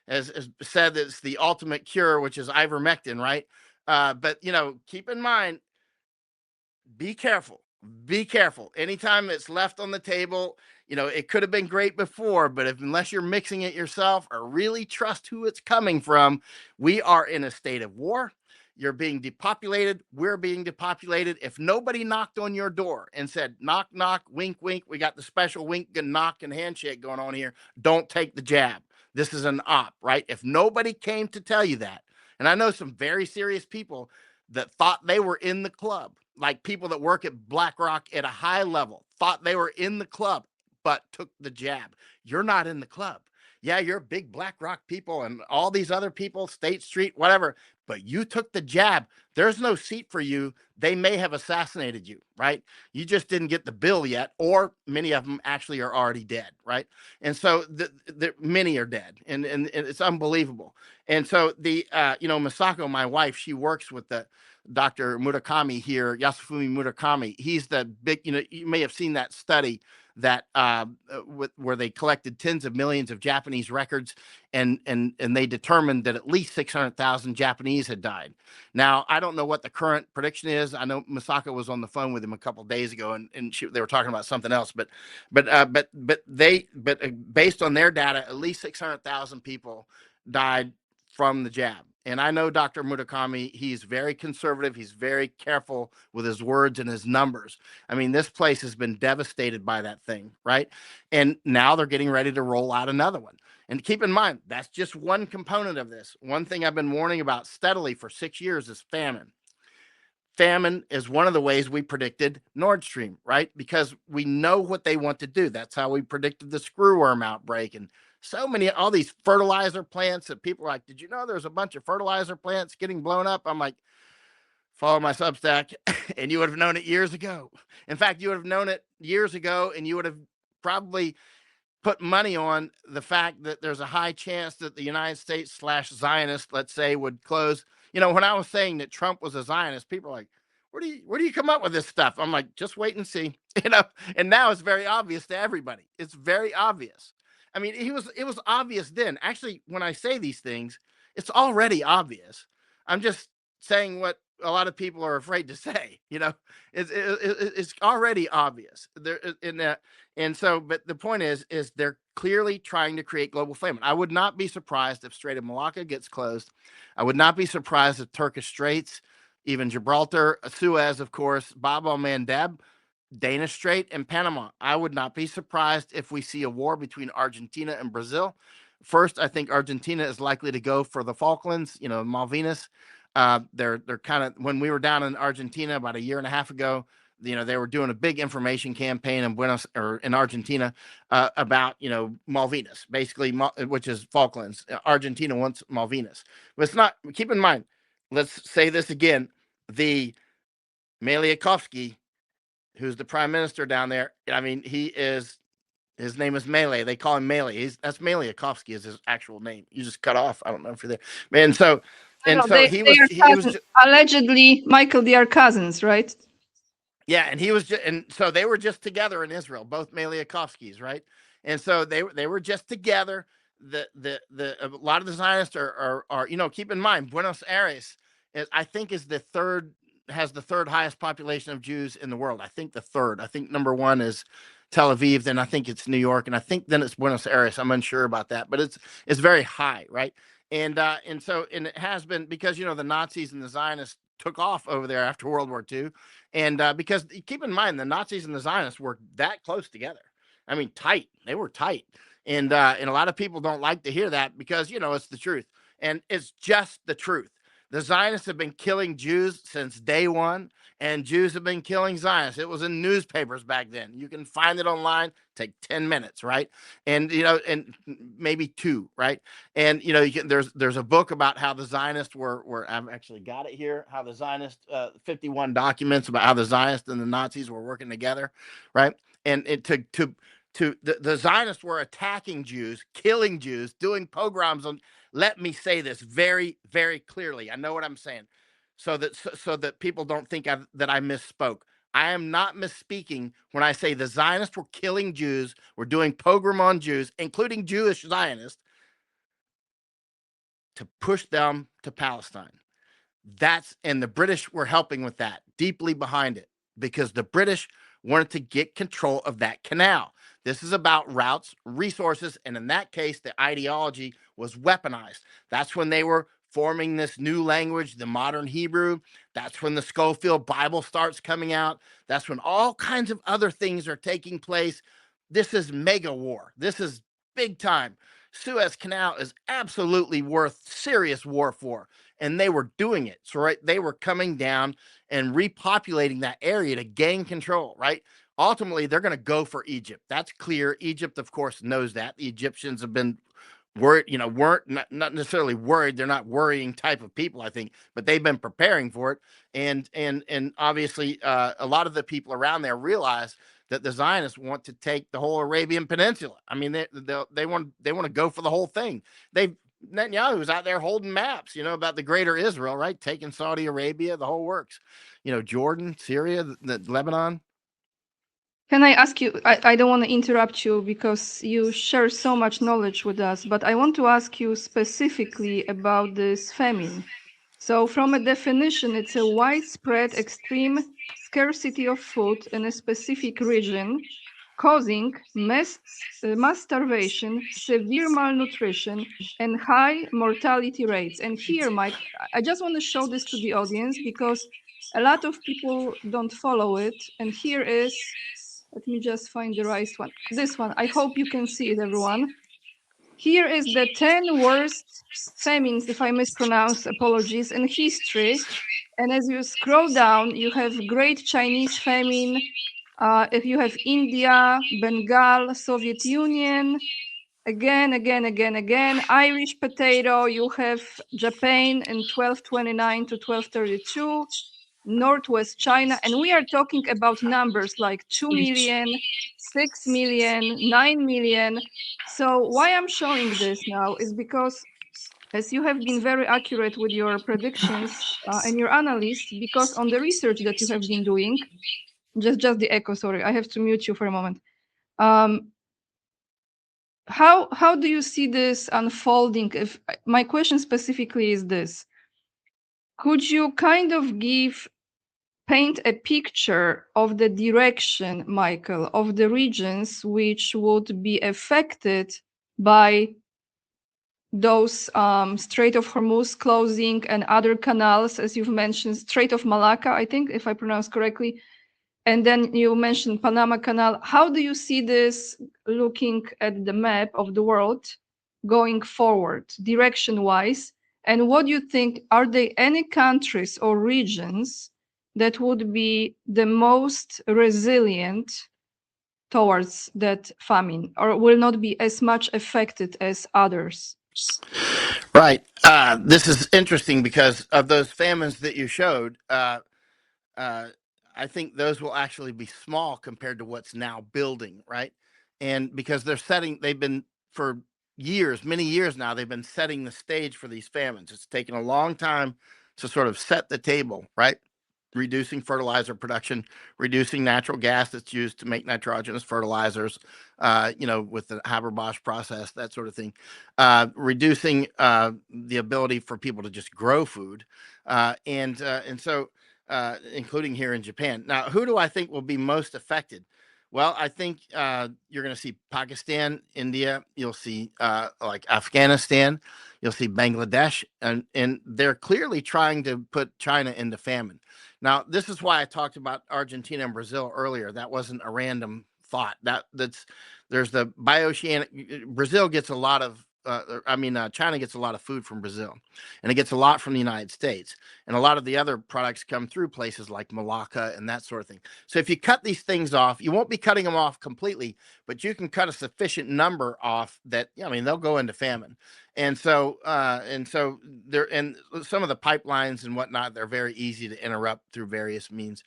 has said that it's the ultimate cure, which is ivermectin, right? But keep in mind, be careful. Be careful. Anytime it's left on the table, it could have been great before, but unless you're mixing it yourself or really trust who it's coming from, we are in a state of war. You're being depopulated. We're being depopulated. If nobody knocked on your door and said, knock, knock, wink, wink, we got the special wink and knock and handshake going on here, don't take the jab. This is an op, right? If nobody came to tell you that, and I know some very serious people that thought they were in the club, like people that work at BlackRock at a high level, thought they were in the club, but took the jab. You're not in the club. yeah, you're big Black Rock people and all these other people, State Street, whatever, but you took the jab. There's no seat for you. They may have assassinated you, right? You just didn't get the bill yet, or many of them actually are already dead, right? And so many are dead, and it's unbelievable. And so Misako, my wife, she works with the Dr. Murakami here, Yasufumi Murakami. He's the big, you may have seen that study that where they collected tens of millions of Japanese records, and they determined that at least 600,000 Japanese had died. Now, I don't know what the current prediction is. I know Masako was on the phone with him a couple of days ago, and they were talking about something else. But based on their data, at least 600,000 people died from the jab. And I know Dr. Murakami, he's very conservative. He's very careful with his words and his numbers. I mean, this place has been devastated by that thing, right? And now they're getting ready to roll out another one. And keep in mind, that's just one component of this. One thing I've been warning about steadily for 6 years is famine. Famine is one of the ways we predicted Nord Stream, right? Because we know what they want to do. That's how we predicted the screwworm outbreak and all these fertilizer plants that people are like, did you know there's a bunch of fertilizer plants getting blown up? I'm like, follow my Substack, and you would have known it years ago. In fact, you would have known it years ago, and you would have probably put money on the fact that there's a high chance that the United States slash Zionist, let's say, would close. When I was saying that Trump was a Zionist, people are like, where do you come up with this stuff? I'm like, just wait and see. And now it's very obvious to everybody. It's very obvious. I mean, it was obvious then. Actually, when I say these things, it's already obvious. I'm just saying what a lot of people are afraid to say. It's already obvious there in that. And so, but the point is they're clearly trying to create global famine. I would not be surprised if Strait of Malacca gets closed. I would not be surprised if Turkish Straits, even Gibraltar, Suez, of course, Bab el Mandeb, Danish Strait, and Panama. I would not be surprised if we see a war between Argentina and Brazil. First, I think Argentina is likely to go for the Falklands, Malvinas. They're kind of, when we were down in Argentina about a year and a half ago, they were doing a big information campaign in Argentina about Malvinas, basically, which is Falklands. Argentina wants Malvinas, but it's not. Keep in mind, let's say this again: the Maliakovsky, who's the prime minister down there. I mean, his name is Mele. They call him Mele. That's Maliakovsky is his actual name. You just cut off. I don't know if you're there. And so, No, and no, so they are he was cousins. Allegedly, Michael, they are cousins, right? yeah, and he was and so they were just together in Israel, both Maliakovskis, right? And so they were just together. The a lot of the Zionists are keep in mind Buenos Aires I think is the third has the third highest population of Jews in the world. I think the third. I think number one is Tel Aviv, then I think it's New York, and I think then it's Buenos Aires. I'm unsure about that, but it's very high, right? And so it has been because the Nazis and the Zionists took off over there after World War II, and because keep in mind the Nazis and the Zionists were that close together. I mean, tight. They were tight, and a lot of people don't like to hear that because it's the truth, and it's just the truth. The Zionists have been killing Jews since day one, and Jews have been killing Zionists. It was in newspapers back then. You can find it online. Take 10 minutes, right? And and maybe two, right? And there's a book about how the Zionists were. I've actually got it here. How the Zionists 51 documents about how the Zionists and the Nazis were working together, right? And the Zionists were attacking Jews, killing Jews, doing pogroms on. Let me say this very, very clearly. I know what I'm saying, so that people don't think that I misspoke. I am not misspeaking when I say the Zionists were killing Jews, were doing pogrom on Jews, including Jewish Zionists, to push them to Palestine. And the British were helping with that, deeply behind it, because the British wanted to get control of that canal. This is about routes, resources, and in that case, the ideology was weaponized. That's when they were forming this new language, the modern Hebrew. That's when the Schofield Bible starts coming out. That's when all kinds of other things are taking place. This is mega war. This is big time. Suez Canal is absolutely worth serious war for, and they were doing it. So they were coming down and repopulating that area to gain control, right? Ultimately, they're going to go for Egypt. That's clear. Egypt, of course, knows that. The Egyptians have been weren't not necessarily worried. They're not worrying type of people, I think, but they've been preparing for it. And obviously, a lot of the people around there realize that the Zionists want to take the whole Arabian Peninsula. I mean, they want to go for the whole thing. They Netanyahu was out there holding maps, about the greater Israel, right? Taking Saudi Arabia, the whole works. Jordan, Syria, the Lebanon. Can I ask you? I don't want to interrupt you because you share so much knowledge with us, but I want to ask you specifically about this famine. So, from a definition, it's a widespread extreme scarcity of food in a specific region, causing mass starvation, severe malnutrition, and high mortality rates. And here, Mike, I just want to show this to the audience because a lot of people don't follow it. And here is, let me just find the right one. This one. I hope you can see it, everyone. Here is the 10 worst famines, if I mispronounce, apologies, in history. And as you scroll down, you have Great Chinese Famine. If you have India, Bengal, Soviet Union, again, Irish potato, you have Japan in 1229 to 1232, Northwest China, and we are talking about numbers like 2 million, 6 million, 9 million. So why I'm showing this now is because as you have been very accurate with your predictions and your analysis, because on the research that you have been doing, just the echo, sorry, I have to mute you for a moment. How do you see this unfolding? If my question specifically is this, could you kind of paint a picture of the direction, Michael, of the regions which would be affected by those Strait of Hormuz closing and other canals, as you've mentioned, Strait of Malacca, I think, if I pronounce correctly, and then you mentioned Panama Canal. How do you see this looking at the map of the world going forward, direction-wise? And what do you think, are there any countries or regions that would be the most resilient towards that famine, or will not be as much affected as others? Right. This is interesting because of those famines that you showed. Uh, I think those will actually be small compared to what's now building, right? And because they've been for years, many years now, they've been setting the stage for these famines. It's taken a long time to sort of set the table, right? Reducing fertilizer production, reducing natural gas that's used to make nitrogenous fertilizers, with the Haber-Bosch process, that sort of thing. Reducing the ability for people to just grow food, and so including here in Japan. Now, who do I think will be most affected? Well, I think you're going to see Pakistan, India. You'll see like Afghanistan. You'll see Bangladesh, and they're clearly trying to put China into famine. Now, this is why I talked about Argentina and Brazil earlier. That wasn't a random thought. There's the bioceanic. Brazil gets a lot of. China gets a lot of food from Brazil, and it gets a lot from the United States, and a lot of the other products come through places like Malacca and that sort of thing. So if you cut these things off, you won't be cutting them off completely, but you can cut a sufficient number off that, they'll go into famine. And so there, and some of the pipelines and whatnot, they're very easy to interrupt through various means.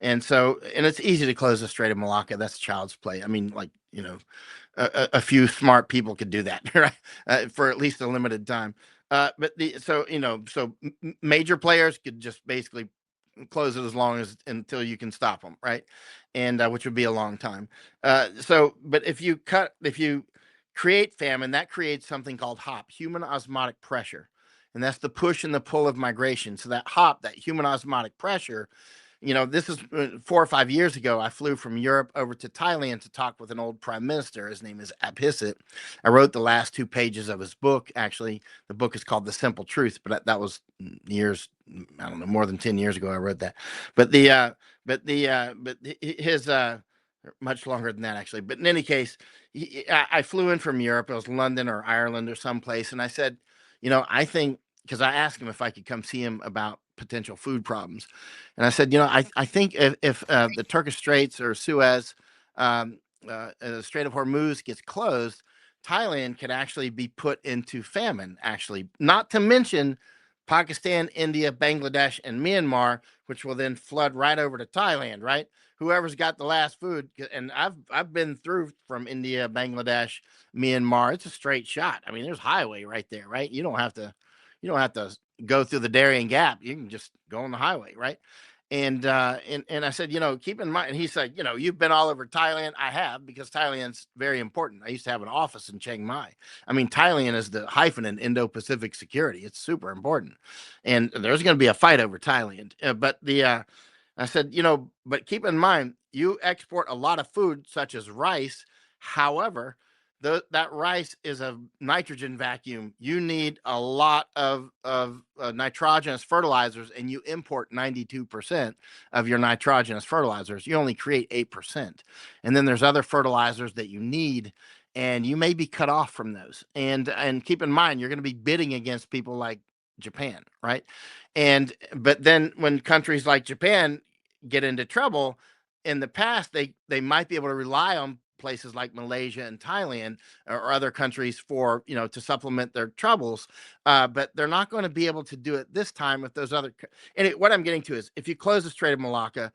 And it's easy to close the Strait of Malacca. That's child's play. I mean, like, a few smart people could do that, right? For at least a limited time. Major players could just basically close it until you can stop them, right? And which would be a long time. But if you create famine, that creates something called HOP, human osmotic pressure, and that's the push and the pull of migration. So that HOP, that human osmotic pressure, this is 4 or 5 years ago. I flew from Europe over to Thailand to talk with an old prime minister. His name is Abhisit. I wrote the last 2 pages of his book. Actually, the book is called The Simple Truth, but that was years, I don't know, more than 10 years ago I wrote that. But his much longer than that, actually. But in any case, I flew in from Europe. It was London or Ireland or someplace. And I said, I think, because I asked him if I could come see him about potential food problems. And I said, I think if the Turkish Straits or Suez, the Strait of Hormuz gets closed, Thailand could actually be put into famine, actually, not to mention Pakistan, India, Bangladesh, and Myanmar, which will then flood right over to Thailand, right? Whoever's got the last food, and I've been through from India, Bangladesh, Myanmar. It's a straight shot. I mean, there's highway right there, right? You don't have to go through the Darien Gap. You can just go on the highway, right? And I said, keep in mind. And he said, you've been all over Thailand. I have, because Thailand's very important. I used to have an office in Chiang Mai. I mean, Thailand is the hyphen in Indo-Pacific security. It's super important, and there's going to be a fight over Thailand. But I said, but keep in mind, you export a lot of food such as rice. However, that rice is a nitrogen vacuum. You need a lot of nitrogenous fertilizers, and you import 92% of your nitrogenous fertilizers. You only create 8%. And then there's other fertilizers that you need, and you may be cut off from those. And keep in mind, you're going to be bidding against people like Japan, right? But then when countries like Japan get into trouble, in the past they might be able to rely on places like Malaysia and Thailand, or other countries, for to supplement their troubles, but they're not going to be able to do it this time with those other. And what I'm getting to is, if you close the Strait of Malacca,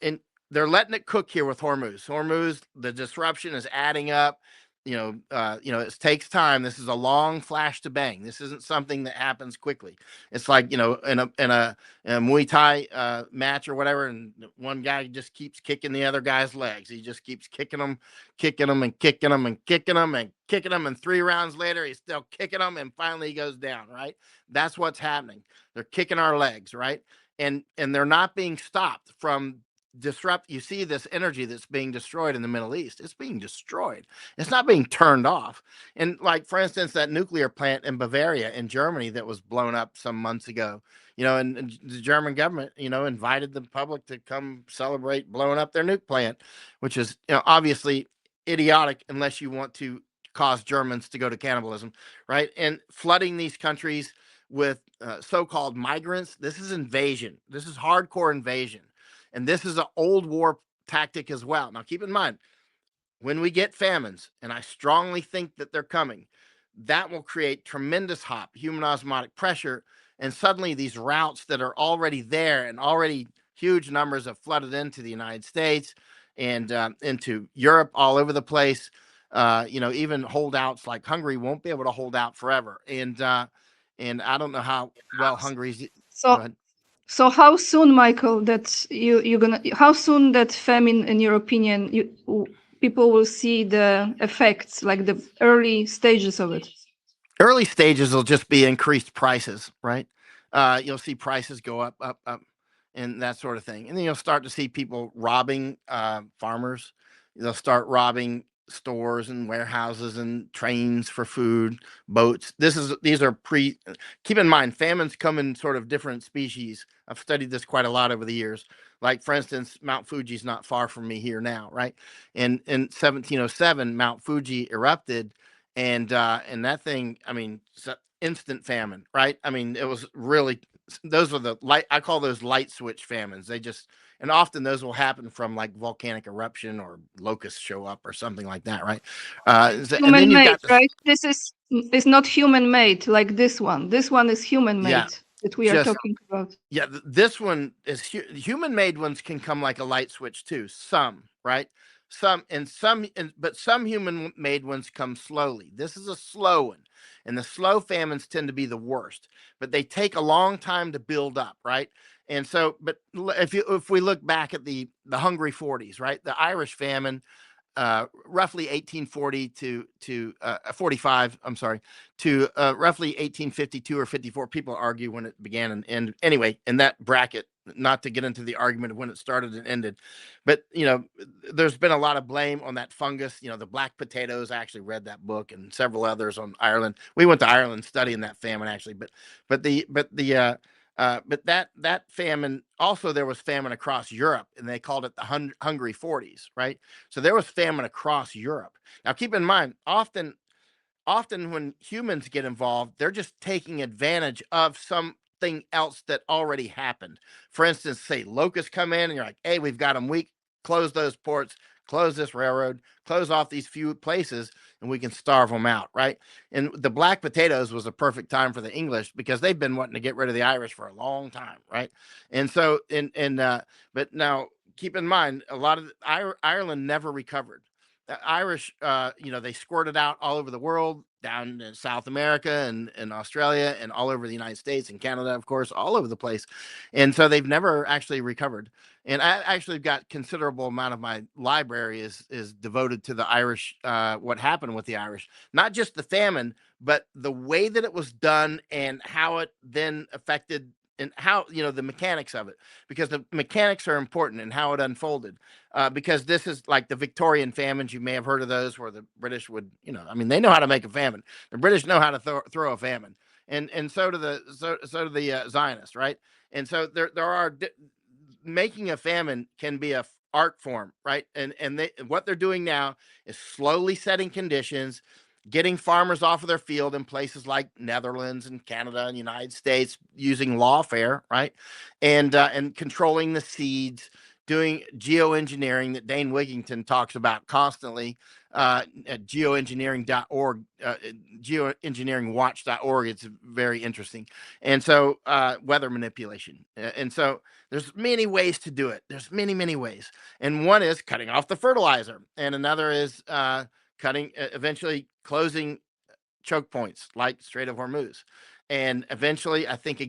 and they're letting it cook here with Hormuz. The disruption is adding up. It takes time. This is a long flash to bang. This isn't something that happens quickly. It's like, in a Muay Thai match or whatever, and one guy just keeps kicking the other guy's legs. He just keeps kicking them, and kicking them, and kicking them, and kicking them. And 3 rounds later, he's still kicking them, and finally he goes down. Right? That's what's happening. They're kicking our legs, right? And they're not being stopped from disrupt. You see this energy that's being destroyed in the Middle East. It's being destroyed. It's not being turned off. And, like, for instance, that nuclear plant in Bavaria in Germany that was blown up some months ago, and the German government, invited the public to come celebrate blowing up their nuke plant, which is, obviously idiotic, unless you want to cause Germans to go to cannibalism, right? And flooding these countries with so-called migrants. This is invasion. This is hardcore invasion. And this is an old war tactic as well. Now, keep in mind, when we get famines, and I strongly think that they're coming, that will create tremendous human osmotic pressure. And suddenly these routes that are already there, and already huge numbers have flooded into the United States and into Europe, all over the place. Even holdouts like Hungary won't be able to hold out forever. And I don't know how well Hungary's. Go So, ahead. so how soon, Michael, that you're gonna? How soon that famine, in your opinion, people will see the effects, like the early stages of it? Early stages will just be increased prices, right? You'll see prices go up, up, up, and that sort of thing. And then you'll start to see people robbing farmers. They'll start robbing stores and warehouses and trains for food, boats. These are keep in mind, famines come in sort of different species. I've studied this quite a lot over the years. Like, for instance, Mount Fuji's not far from me here now, right? And in 1707, Mount Fuji erupted, and that thing, I mean, instant famine, right? I mean, it was really, those are the light, I call those light switch famines. And often those will happen from, like, volcanic eruption, or locusts show up or something like that, right? And then Human you've made, got this. right? This is not human made like this one. This one is human Yeah, made that we are just talking about. yeah, this one is human made ones can come like a light switch too. Some, right? But some human made ones come slowly. This is a slow one. And the slow famines tend to be the worst, but they take a long time to build up, right? And so, but if we look back at the Hungry 40s, right? The Irish famine, roughly 1840 to 45. I'm sorry, to roughly 1852 or 54. People argue when it began and ended. Anyway, in that bracket, not to get into the argument of when it started and ended, but there's been a lot of blame on that fungus. The black potatoes. I actually read that book and several others on Ireland. We went to Ireland studying that famine, actually, but that famine, also there was famine across Europe, and they called it the Hungry 40s, right? So there was famine across Europe. Now, keep in mind, often when humans get involved, they're just taking advantage of something else that already happened. For instance, say locusts come in, and you're like, "Hey, we've got them weak. Close those ports. close this railroad, close off these few places, and we can starve them out, right? And the black potatoes was a perfect time for the English because they've been wanting to get rid of the Irish for a long time, right? And so, but now keep in mind, a lot of Ireland never recovered. The Irish, they squirted out all over the world, down in South America and Australia and all over the United States and Canada, of course, all over the place. And so they've never actually recovered. And I actually got considerable amount of my library is devoted to the Irish, what happened with the Irish, not just the famine, but the way that it was done and how it then affected and how the mechanics of it, because the mechanics are important and how it unfolded, because this is like the Victorian famines. You may have heard of those, where the British would, I mean, they know how to make a famine. The British know how to throw a famine, and so do the Zionists, right? And so there are making a famine can be a art form, right? And what they're doing now is slowly setting conditions, getting farmers off of their field in places like Netherlands and Canada and United States, using lawfare, right? And controlling the seeds, doing geoengineering that Dane Wigington talks about constantly, at geoengineering.org, geoengineeringwatch.org. It's very interesting. And so, weather manipulation. And so there's many ways to do it. There's many ways. And one is cutting off the fertilizer, and another is eventually closing choke points like Strait of Hormuz. And eventually, I think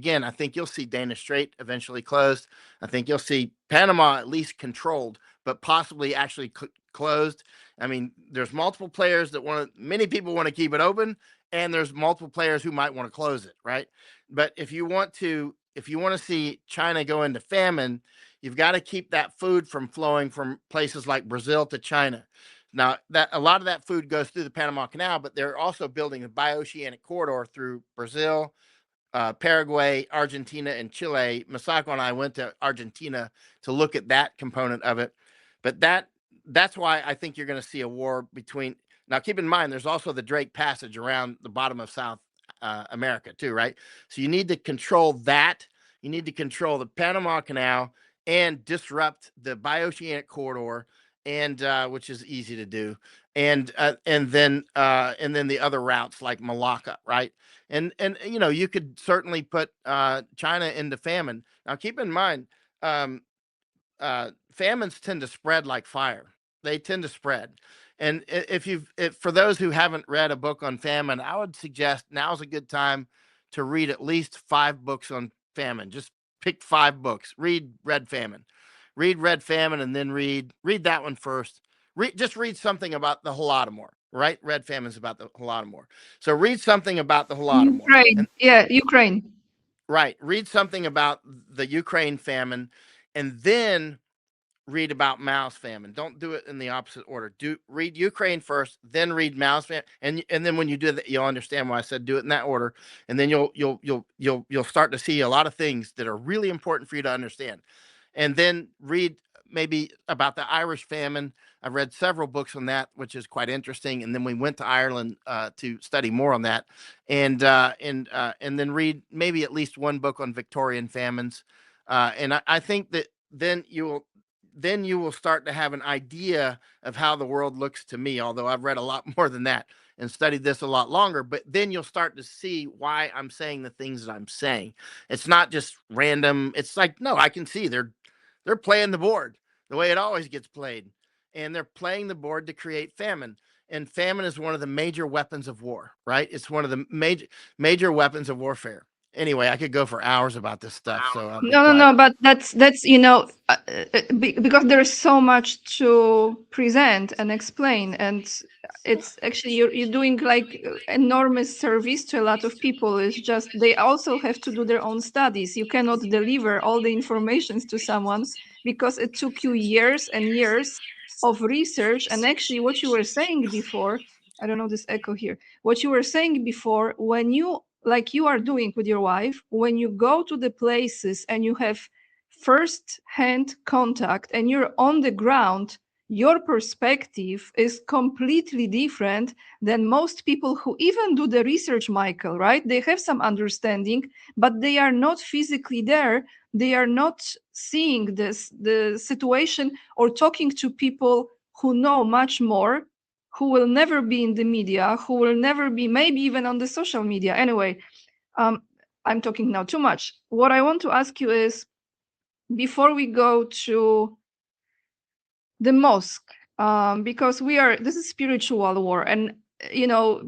you'll see Danish Strait eventually closed. I think you'll see Panama at least controlled, but possibly actually closed. I mean, there's multiple players that many people want to keep it open, and there's multiple players who might want to close it, right? But if you want to see China go into famine, you've got to keep that food from flowing from places like Brazil to China. Now, that a lot of that food goes through the Panama Canal, but they're also building a bioceanic corridor through Brazil, Paraguay, Argentina, and Chile. Masako and I went to Argentina to look at that component of it. But that's why I think you're going to see a war between. Now, keep in mind, there's also the Drake Passage around the bottom of South America too, right? So you need to control that. You need to control the Panama Canal and disrupt the bioceanic corridor, and which is easy to do, and then the other routes like Malacca, right? And you could certainly put China into famine. Now, keep in mind, um, famines tend to spread like fire. They tend to spread. And if for those who haven't read a book on famine, I would suggest now's a good time to read at least 5 books on famine. Just pick 5 books. Read Red Famine, and then read that one first. Just read something about the Holodomor, right? Red Famine is about the Holodomor. So read something about the Holodomor, Ukraine. and Yeah, Ukraine. right, read something about the Ukraine famine, and then read about Mao's famine. Don't do it in the opposite order. Read Ukraine first, then read Mao's famine, and then when you do that, you'll understand why I said do it in that order, and then you'll start to see a lot of things that are really important for you to understand, and then read maybe about the Irish famine. I've read several books on that, which is quite interesting. And then we went to Ireland to study more on that, and then read maybe at least one book on Victorian famines. And I think that then you will start to have an idea of how the world looks to me, although I've read a lot more than that and studied this a lot longer. But then you'll start to see why I'm saying the things that I'm saying. It's not just random. It's like, no, I can see they're playing the board the way it always gets played, and they're playing the board to create famine. And famine is one of the major weapons of war, right? It's one of the major weapons of warfare. Anyway, I could go for hours about this stuff, so I'll be No, no, quiet. no, but that's because there's so much to present and explain, and it's actually you're doing like enormous service to a lot of people. It's just they also have to do their own studies. You cannot deliver all the informations to someone because it took you years and years of research. And actually, what you were saying before, I don't know this echo here. What you were saying before, when you like you are doing with your wife, when you go to the places and you have first hand contact and you're on the ground, your perspective is completely different than most people who even do the research, Michael, right? They have some understanding, but they are not physically there. They are not seeing the situation or talking to people who know much more, who will never be in the media, who will never be maybe even on the social media. Anyway, I'm talking now too much. What I want to ask you is, before we go to the mosque, because this is spiritual war, and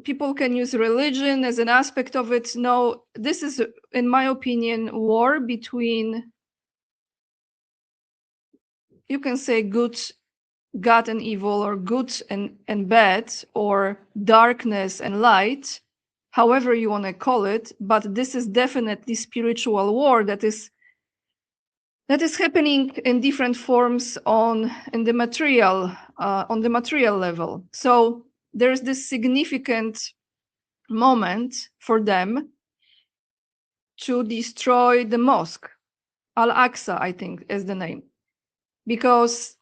people can use religion as an aspect of it. No, this is, in my opinion, war between, you can say, good and evil, or good and bad, or darkness and light, however you want to call it. But this is definitely spiritual war that is happening in different forms on the material level. So there's this significant moment for them to destroy the mosque. Al-Aqsa, I think, is the name, because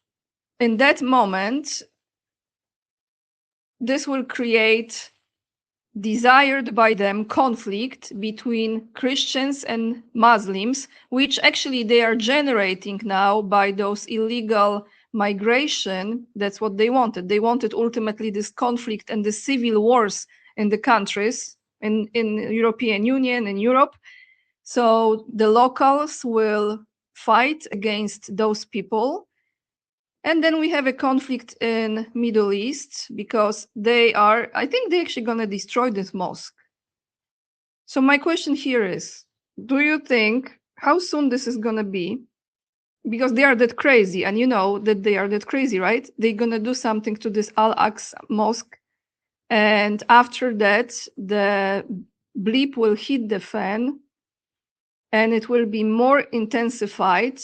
in that moment this will create, desired by them, conflict between Christians and Muslims, which actually they are generating now by those illegal migration. That's what they wanted. They wanted ultimately this conflict and the civil wars in the countries in European Union and Europe. So the locals will fight against those people. And then we have a conflict in Middle East, because I think they're actually going to destroy this mosque. So my question here is, do you think how soon this is going to be? Because they are that crazy, and you know that they are that crazy, right? They're going to do something to this Al-Aqsa mosque. And after that, the bleep will hit the fan, and it will be more intensified.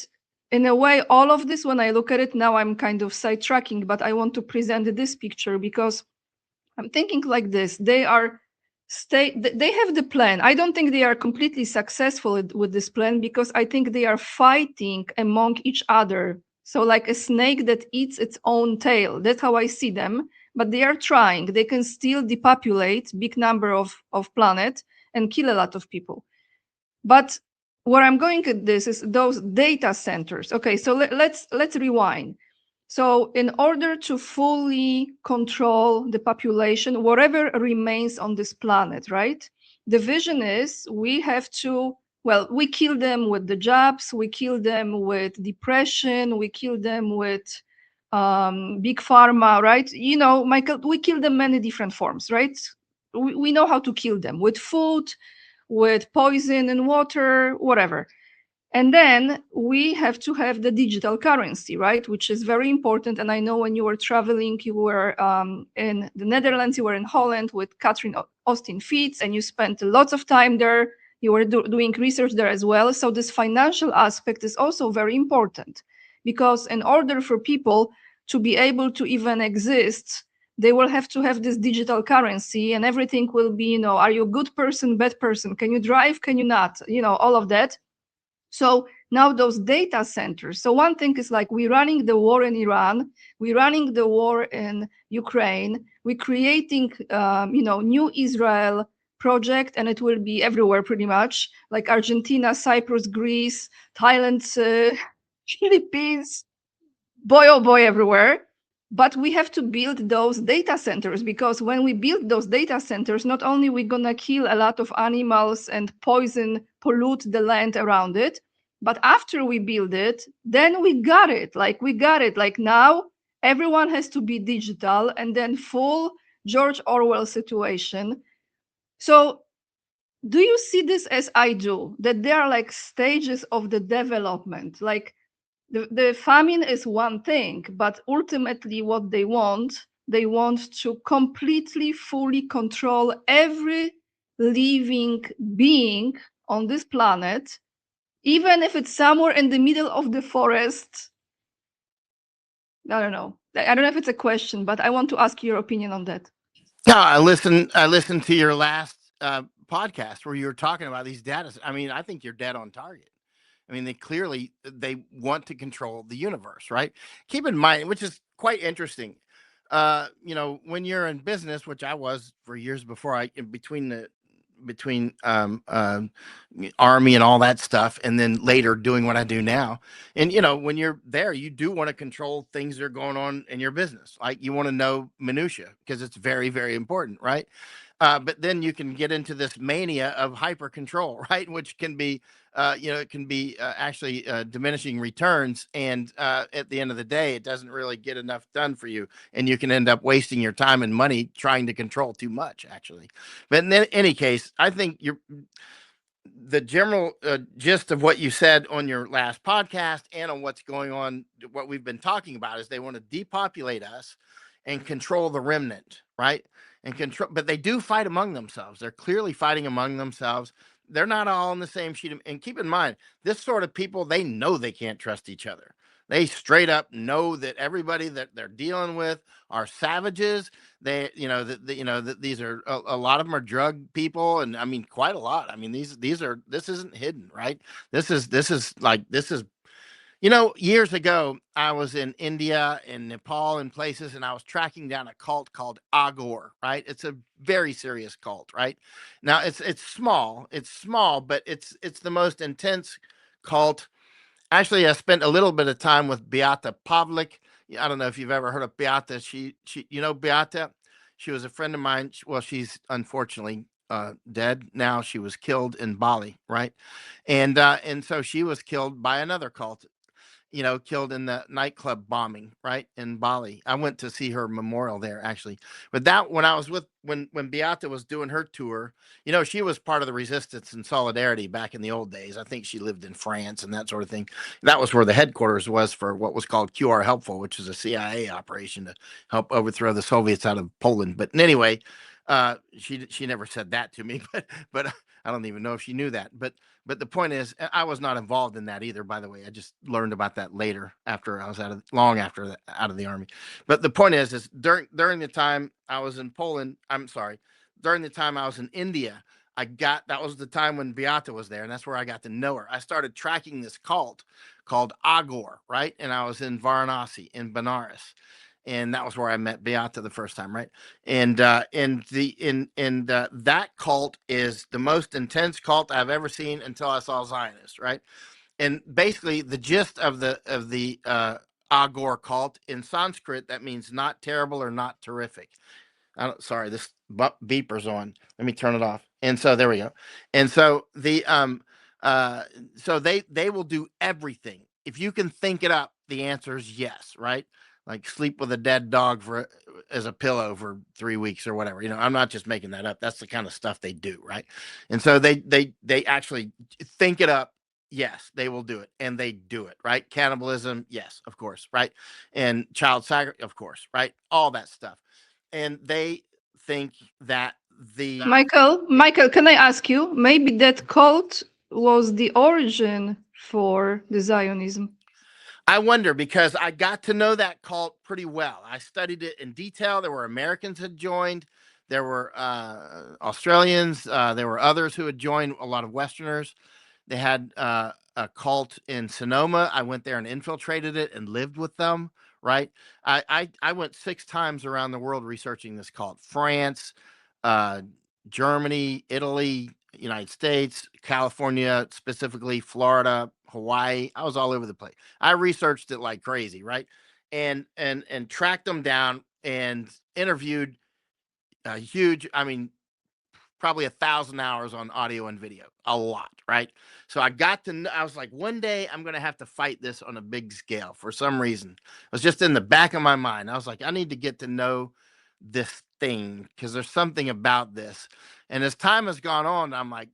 In a way, all of this, when I look at it now, I'm kind of sidetracking, but I want to present this picture because I'm thinking like this. They have the plan. I don't think they are completely successful with this plan, because I think they are fighting among each other. So like a snake that eats its own tail. That's how I see them. But they are trying. They can still depopulate big number of planet and kill a lot of people. But where I'm going at this is those data centers. Okay, so let's rewind. So in order to fully control the population, whatever remains on this planet, right? The vision is we have to, well, we kill them with the jobs, we kill them with depression, we kill them with big pharma, right? You know, Michael, we kill them many different forms, right? We know how to kill them with food, with poison and water, whatever. And then we have to have the digital currency, right? Which is very important. And I know when you were traveling, you were in the Netherlands, you were in Holland with Catherine Austin Feeds, and you spent lots of time there. You were doing research there as well. So this financial aspect is also very important, because in order for people to be able to even exist, they will have to have this digital currency, and everything will be, you know, are you a good person, bad person? Can you drive? Can you not? You know, all of that. So now those data centers. So one thing is like we're running the war in Iran, we're running the war in Ukraine, we're creating, new Israel project, and it will be everywhere pretty much, like Argentina, Cyprus, Greece, Thailand, Philippines, boy, oh boy, everywhere. But we have to build those data centers, because when we build those data centers, not only we're going to kill a lot of animals and pollute the land around it, but after we build it, then we got it. Like now, everyone has to be digital, and then full George Orwell situation. So do you see this as I do, that there are like stages of the development? Like the famine is one thing, but ultimately what they want to completely, fully control every living being on this planet, even if it's somewhere in the middle of the forest. I don't know. I don't know if it's a question, but I want to ask your opinion on that. Yeah, I listened to your last podcast where you were talking about these data. I mean, I think you're dead on target. I mean, they want to control the universe, right? Keep in mind, which is quite interesting. When you're in business, which I was for years before in between the army and all that stuff, and then later doing what I do now. And when you're there, you do want to control things that are going on in your business. Like, you want to know minutia because it's very, very important, right? But then you can get into this mania of hyper control, right? Which can be, it can be actually diminishing returns. And at the end of the day, it doesn't really get enough done for you. And you can end up wasting your time and money trying to control too much, actually. But in any case, I think the general gist of what you said on your last podcast and on what's going on, what we've been talking about, is they want to depopulate us and control the remnant, right? And control, but they do fight among themselves. They're clearly fighting among themselves. They're not all on the same sheet. And keep in mind, this sort of people, they know they can't trust each other. They straight up know that everybody that they're dealing with are savages. They, that these are a lot of them are drug people, and I mean quite a lot. I mean, this isn't hidden, right? This is years ago, I was in India and Nepal and places, and I was tracking down a cult called Agor, right? It's a very serious cult, right? Now it's small, but it's the most intense cult. Actually, I spent a little bit of time with Beata Pavlik. I don't know if you've ever heard of Beata. Beata. She was a friend of mine. Well, she's unfortunately dead now. She was killed in Bali, right? And so she was killed by another cult, killed in the nightclub bombing, right, in Bali. I went to see her memorial there, actually. But that when I was with when Beata was doing her tour, she was part of the resistance and solidarity back in the old days. I think she lived in France and that sort of thing. That was where the headquarters was for what was called QR Helpful, which is a CIA operation to help overthrow the Soviets out of Poland. But anyway, she never said that to me, but I don't even know if she knew that. But the point is, I was not involved in that either. By the way, I just learned about that later, after I was long after out of the army. But the point is during the time I was in Poland, I'm sorry, during the time I was in India, that was the time when Beata was there, and that's where I got to know her. I started tracking this cult called Agor, right? And I was in Varanasi, in Benares, and that was where I met Beata the first time, right? And that cult is the most intense cult I've ever seen until I saw Zionists, right? And basically, the gist of the Agor cult in Sanskrit, that means not terrible or not terrific. Sorry, this beeper's on. Let me turn it off. And so there we go. And so uh they will do everything. If you can think it up, the answer is yes, right? Like sleep with a dead dog as a pillow for 3 weeks or whatever. I'm not just making that up. That's the kind of stuff they do, right? And so they actually think it up. Yes, they will do it, and they do it, right? Cannibalism, yes, of course, right? And child sacrifice, of course, right? All that stuff. And they think that the Michael, can I ask you? Maybe that cult was the origin for the Zionism. I wonder, because I got to know that cult pretty well. I studied it in detail. There were Americans had joined. There were Australians. There were others who had joined. A lot of Westerners. They had a cult in Sonoma. I went there and infiltrated it and lived with them. Right. I went 6 times around the world researching this cult. France, uh, Germany, Italy, United States, California, specifically Florida, Hawaii. I was all over the place. I researched it like crazy, right? And tracked them down and interviewed a huge, I mean, probably 1,000 hours on audio and video, a lot, right? So I was like, one day I'm going to have to fight this on a big scale for some reason. It was just in the back of my mind. I was like, I need to get to know this thing because there's something about this. And as time has gone on, I'm like,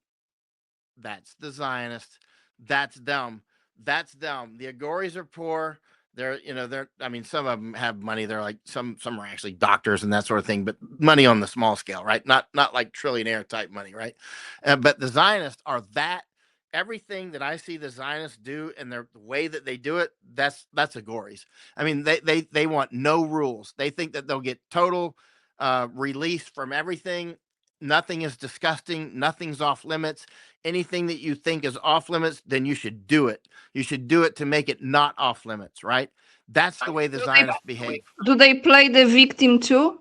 that's the Zionists. That's them. That's them. The Agoris are poor. I mean, some of them have money. They're like some are actually doctors and that sort of thing, but money on the small scale, right? Not like trillionaire type money, right? But the Zionists are that. Everything that I see the Zionists do and the way that they do it, that's Agoris. I mean, they want no rules. They think that they'll get total release from everything. Nothing is disgusting. Nothing's off limits. Anything that you think is off limits, then you should do it. You should do it to make it not off limits, right? That's the way the Zionists behave. Do they play the victim too?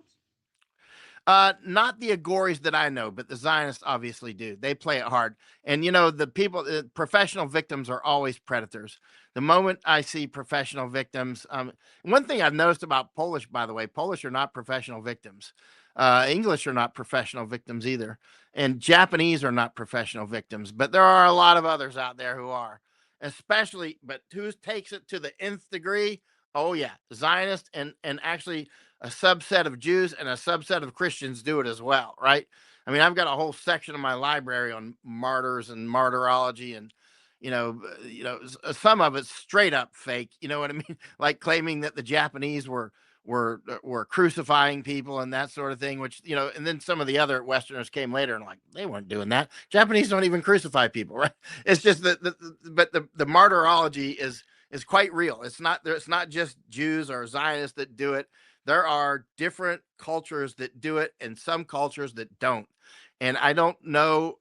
Not the Agoris that I know, but the Zionists obviously do. They play it hard. And, the people, professional victims are always predators. The moment I see professional victims, one thing I've noticed about Polish, by the way, Polish are not professional victims. English are not professional victims either. And Japanese are not professional victims. But there are a lot of others out there who are, especially, but who takes it to the nth degree? Oh, yeah, Zionists and actually a subset of Jews and a subset of Christians do it as well, right? I mean, I've got a whole section of my library on martyrs and martyrology, and some of it's straight up fake. You know what I mean? Like claiming that the Japanese were crucifying people and that sort of thing. Which and then some of the other Westerners came later and like they weren't doing that. Japanese don't even crucify people, right? It's just but the martyrology is quite real. It's not just Jews or Zionists that do it. There are different cultures that do it and some cultures that don't. And I don't know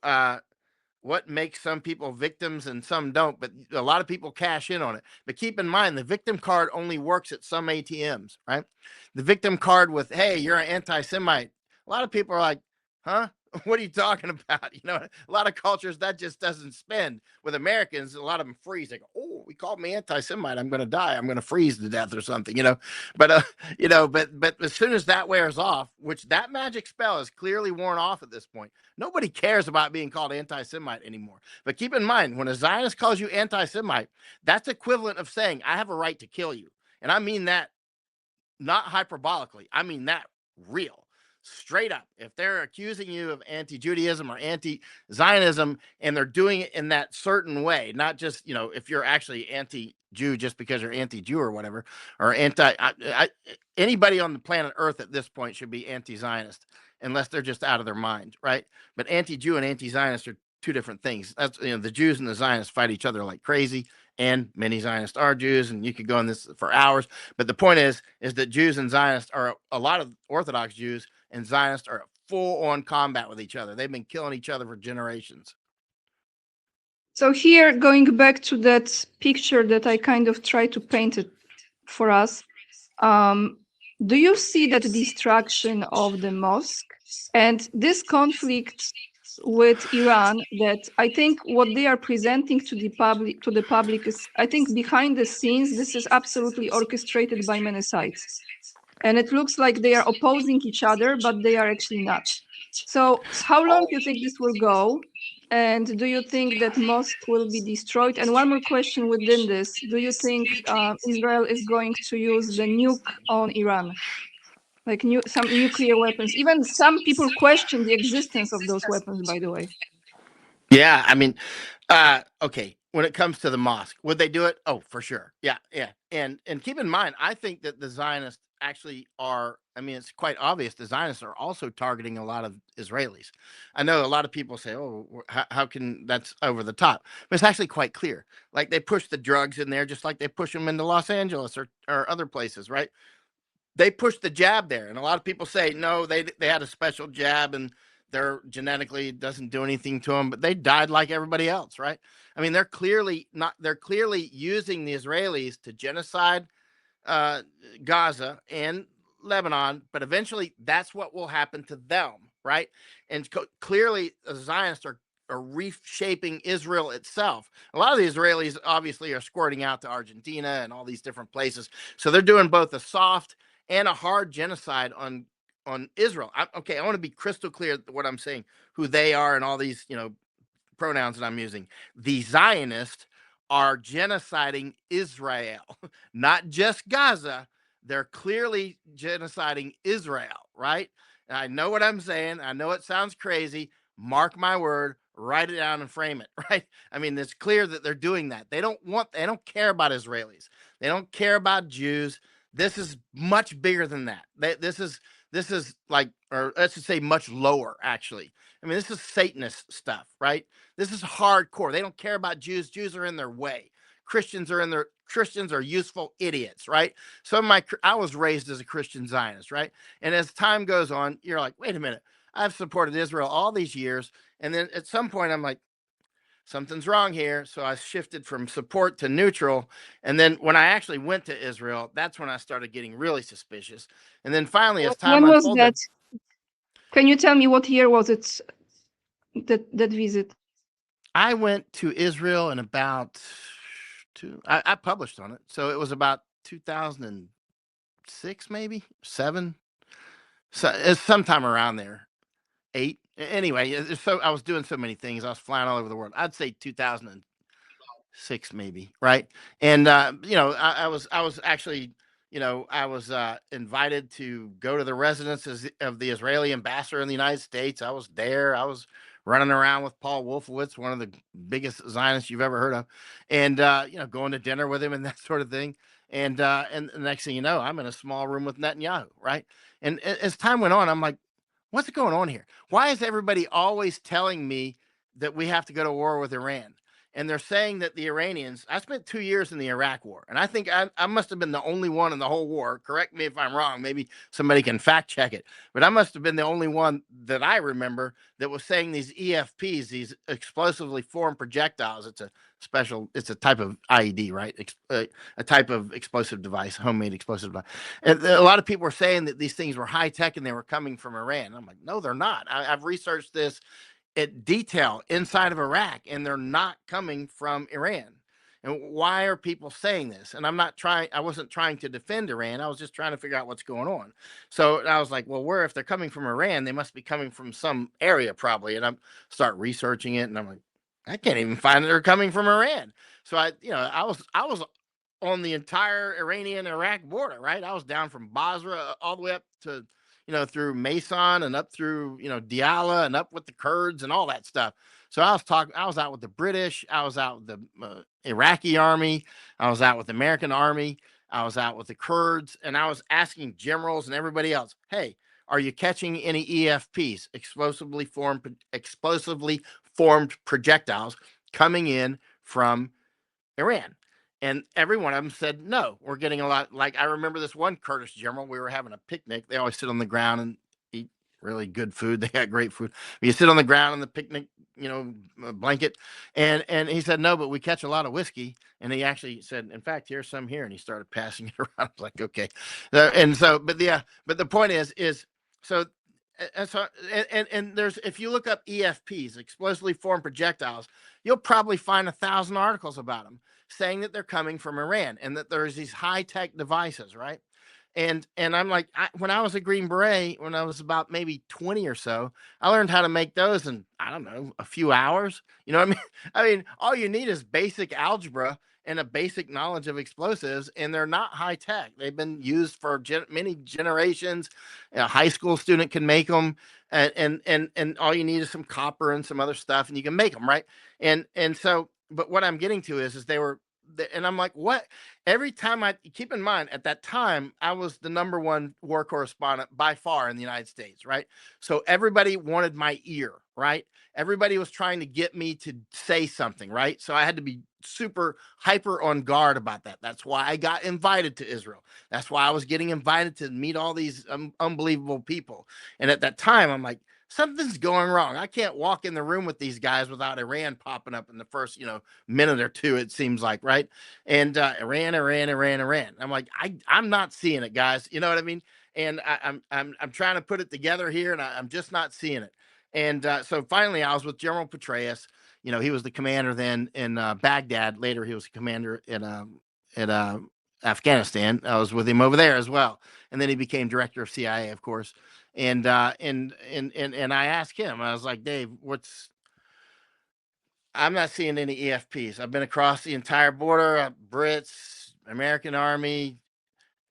what makes some people victims and some don't, but a lot of people cash in on it. But keep in mind, the victim card only works at some ATMs, right? The victim card with, hey, you're an anti Semite. A lot of people are like, huh? What are you talking about? A lot of cultures that just doesn't spend. With Americans, a lot of them freeze. They go, oh, he called me anti Semite. I'm going to die. I'm going to freeze to death or something. But, but as soon as that wears off, which that magic spell is clearly worn off at this point, nobody cares about being called anti-Semite anymore. But keep in mind, when a Zionist calls you anti-Semite, that's equivalent of saying, I have a right to kill you. And I mean that not hyperbolically. I mean that real. Straight up. If they're accusing you of anti-Judaism or anti-Zionism and they're doing it in that certain way, not just, if you're actually anti-Jew just because you're anti-Jew or whatever, or anybody on the planet Earth at this point should be anti-Zionist unless they're just out of their mind, right? But anti-Jew and anti-Zionist are two different things. That's the Jews and the Zionists fight each other like crazy, and many Zionists are Jews, and you could go on this for hours. But the point is that Jews and Zionists are a lot of Orthodox Jews and Zionists are full on combat with each other. They've been killing each other for generations. So here, going back to that picture that I kind of tried to paint it for us, do you see that destruction of the mosque and this conflict with Iran, that I think what they are presenting to the public is, I think behind the scenes, this is absolutely orchestrated by many sides. And it looks like they are opposing each other, but they are actually not. So how long do you think this will go? And do you think that mosque will be destroyed? And one more question within this, do you think Israel is going to use the nuke on Iran? Like some nuclear weapons? Even some people question the existence of those weapons, by the way. Yeah, I mean, okay. When it comes to the mosque, would they do it? Oh, for sure. Yeah, yeah. And keep in mind, I think that the Zionists actually are. I mean, it's quite obvious the Zionists are also targeting a lot of Israelis. I know a lot of people say, "Oh, how can that's over the top?" But it's actually quite clear. Like they push the drugs in there, just like they push them into Los Angeles or other places, right? They pushed the jab there, and a lot of people say no, they had a special jab and they're genetically doesn't do anything to them, but they died like everybody else, right? I mean, they're clearly using the Israelis to genocide uh, Gaza and Lebanon, but eventually that's what will happen to them, right? And clearly the Zionists are reshaping Israel itself. A lot of the Israelis obviously are squirting out to Argentina and all these different places, so they're doing both a soft and a hard genocide on Israel. Okay, I want to be crystal clear what I'm saying, who they are, and all these pronouns that I'm using. The Zionists are genociding Israel, not just Gaza. They're clearly genociding Israel, right? And I know what I'm saying. I know it sounds crazy. Mark my word, write it down and frame it, right? I mean, it's clear that they're doing that. They don't care about Israelis. They don't care about Jews. This is much bigger than that. This is like, or let's just say much lower, actually. I mean, this is Satanist stuff, right? This is hardcore. They don't care about Jews. Jews are in their way. Christians are useful idiots, right? I was raised as a Christian Zionist, right? And as time goes on, you're like, wait a minute, I've supported Israel all these years, and then at some point, I'm like, something's wrong here. So I shifted from support to neutral. And then when I actually went to Israel, that's when I started getting really suspicious. And then finally, as time When was that? unfolded, Can you tell me what year was it, that visit? I went to Israel in about I published on it. So it was about 2006, maybe 7. So it's sometime around there. 8. Anyway, so I was doing so many things. I was flying all over the world. I'd say 2006 maybe, right? And I was actually, I was invited to go to the residences of the Israeli ambassador in the United States. I was there. I was running around with Paul Wolfowitz, one of the biggest Zionists you've ever heard of, and going to dinner with him and that sort of thing. And the next thing you know, I'm in a small room with Netanyahu, right? And as time went on, I'm like, what's going on here? Why is everybody always telling me that we have to go to war with Iran? And they're saying that the Iranians, I spent 2 years in the Iraq war, and I think I must have been the only one in the whole war. Correct me if I'm wrong. Maybe somebody can fact check it. But I must have been the only one that I remember that was saying these EFPs, these explosively formed projectiles. It's a type of IED, right? A type of explosive device, homemade explosive device. And a lot of people were saying that these things were high tech and they were coming from Iran. I'm like, no, they're not. I've researched this at detail inside of Iraq, and they're not coming from Iran. And why are people saying this? And I wasn't trying to defend Iran. I was just trying to figure out what's going on. So I was like, well, if they're coming from Iran, they must be coming from some area probably. And I start researching it, and I'm like, I can't even find that they're coming from Iran. So I was on the entire Iranian Iraq border, right? I was down from Basra all the way up to, through Mason and up through, Diyala and up with the Kurds and all that stuff. So I was out with the British, I was out with the Iraqi army, I was out with the American army, I was out with the Kurds, and I was asking generals and everybody else, hey, are you catching any EFPs, explosively formed projectiles coming in from Iran? And every one of them said, no, we're getting a lot. Like, I remember this one Kurdish general, we were having a picnic. They always sit on the ground and eat really good food. They got great food. You sit on the ground on the picnic, blanket. And he said, no, but we catch a lot of whiskey. And he actually said, in fact, here's some here. And he started passing it around. I was like, okay. And so, but the point is, so, and there's, if you look up EFPs, explosively formed projectiles, you'll probably find 1,000 articles about them saying that they're coming from Iran and that there's these high tech devices, right? And I'm like, when I was a Green Beret, when I was about maybe 20 or so, I learned how to make those in, I don't know, a few hours. You know what I mean? I mean, all you need is basic algebra and a basic knowledge of explosives, and they're not high tech. They've been used for many generations. A high school student can make them, and all you need is some copper and some other stuff, and you can make them, right? And so, but what I'm getting to is they were, and I'm like, what? Every time I keep in mind at that time, I was the number one war correspondent by far in the United States, right? So everybody wanted my ear, right? Everybody was trying to get me to say something, right? So I had to be super hyper on guard about that. That's why I got invited to Israel. That's why I was getting invited to meet all these unbelievable people. And at that time, I'm like, something's going wrong. I can't walk in the room with these guys without Iran popping up in the first, minute or two, it seems like, right? And Iran. I'm like, I'm not seeing it, guys. You know what I mean? And I'm trying to put it together here, and I'm just not seeing it. And so finally, I was with General Petraeus. He was the commander then in Baghdad. Later, he was commander in Afghanistan. I was with him over there as well, and then he became director of CIA, of course. And I asked him, I was like, Dave, I'm not seeing any EFPs. I've been across the entire border, Brits, American Army,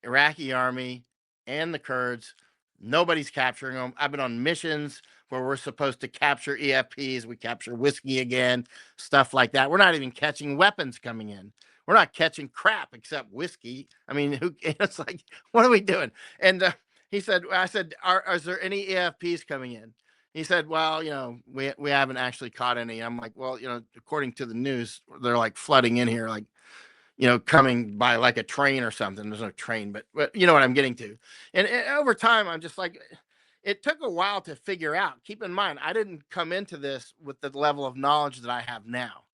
Iraqi army, and the Kurds. Nobody's capturing them. I've been on missions where we're supposed to capture EFPs. We capture whiskey again, stuff like that. We're not even catching weapons coming in. We're not catching crap except whiskey. I mean, it's like, what are we doing? And I said, is there any EFPs coming in? He said, well, we haven't actually caught any. I'm like, well, according to the news, they're like flooding in here, like, coming by like a train or something. There's no train, but you know what I'm getting to. And over time, I'm just like, it took a while to figure out. Keep in mind, I didn't come into this with the level of knowledge that I have now.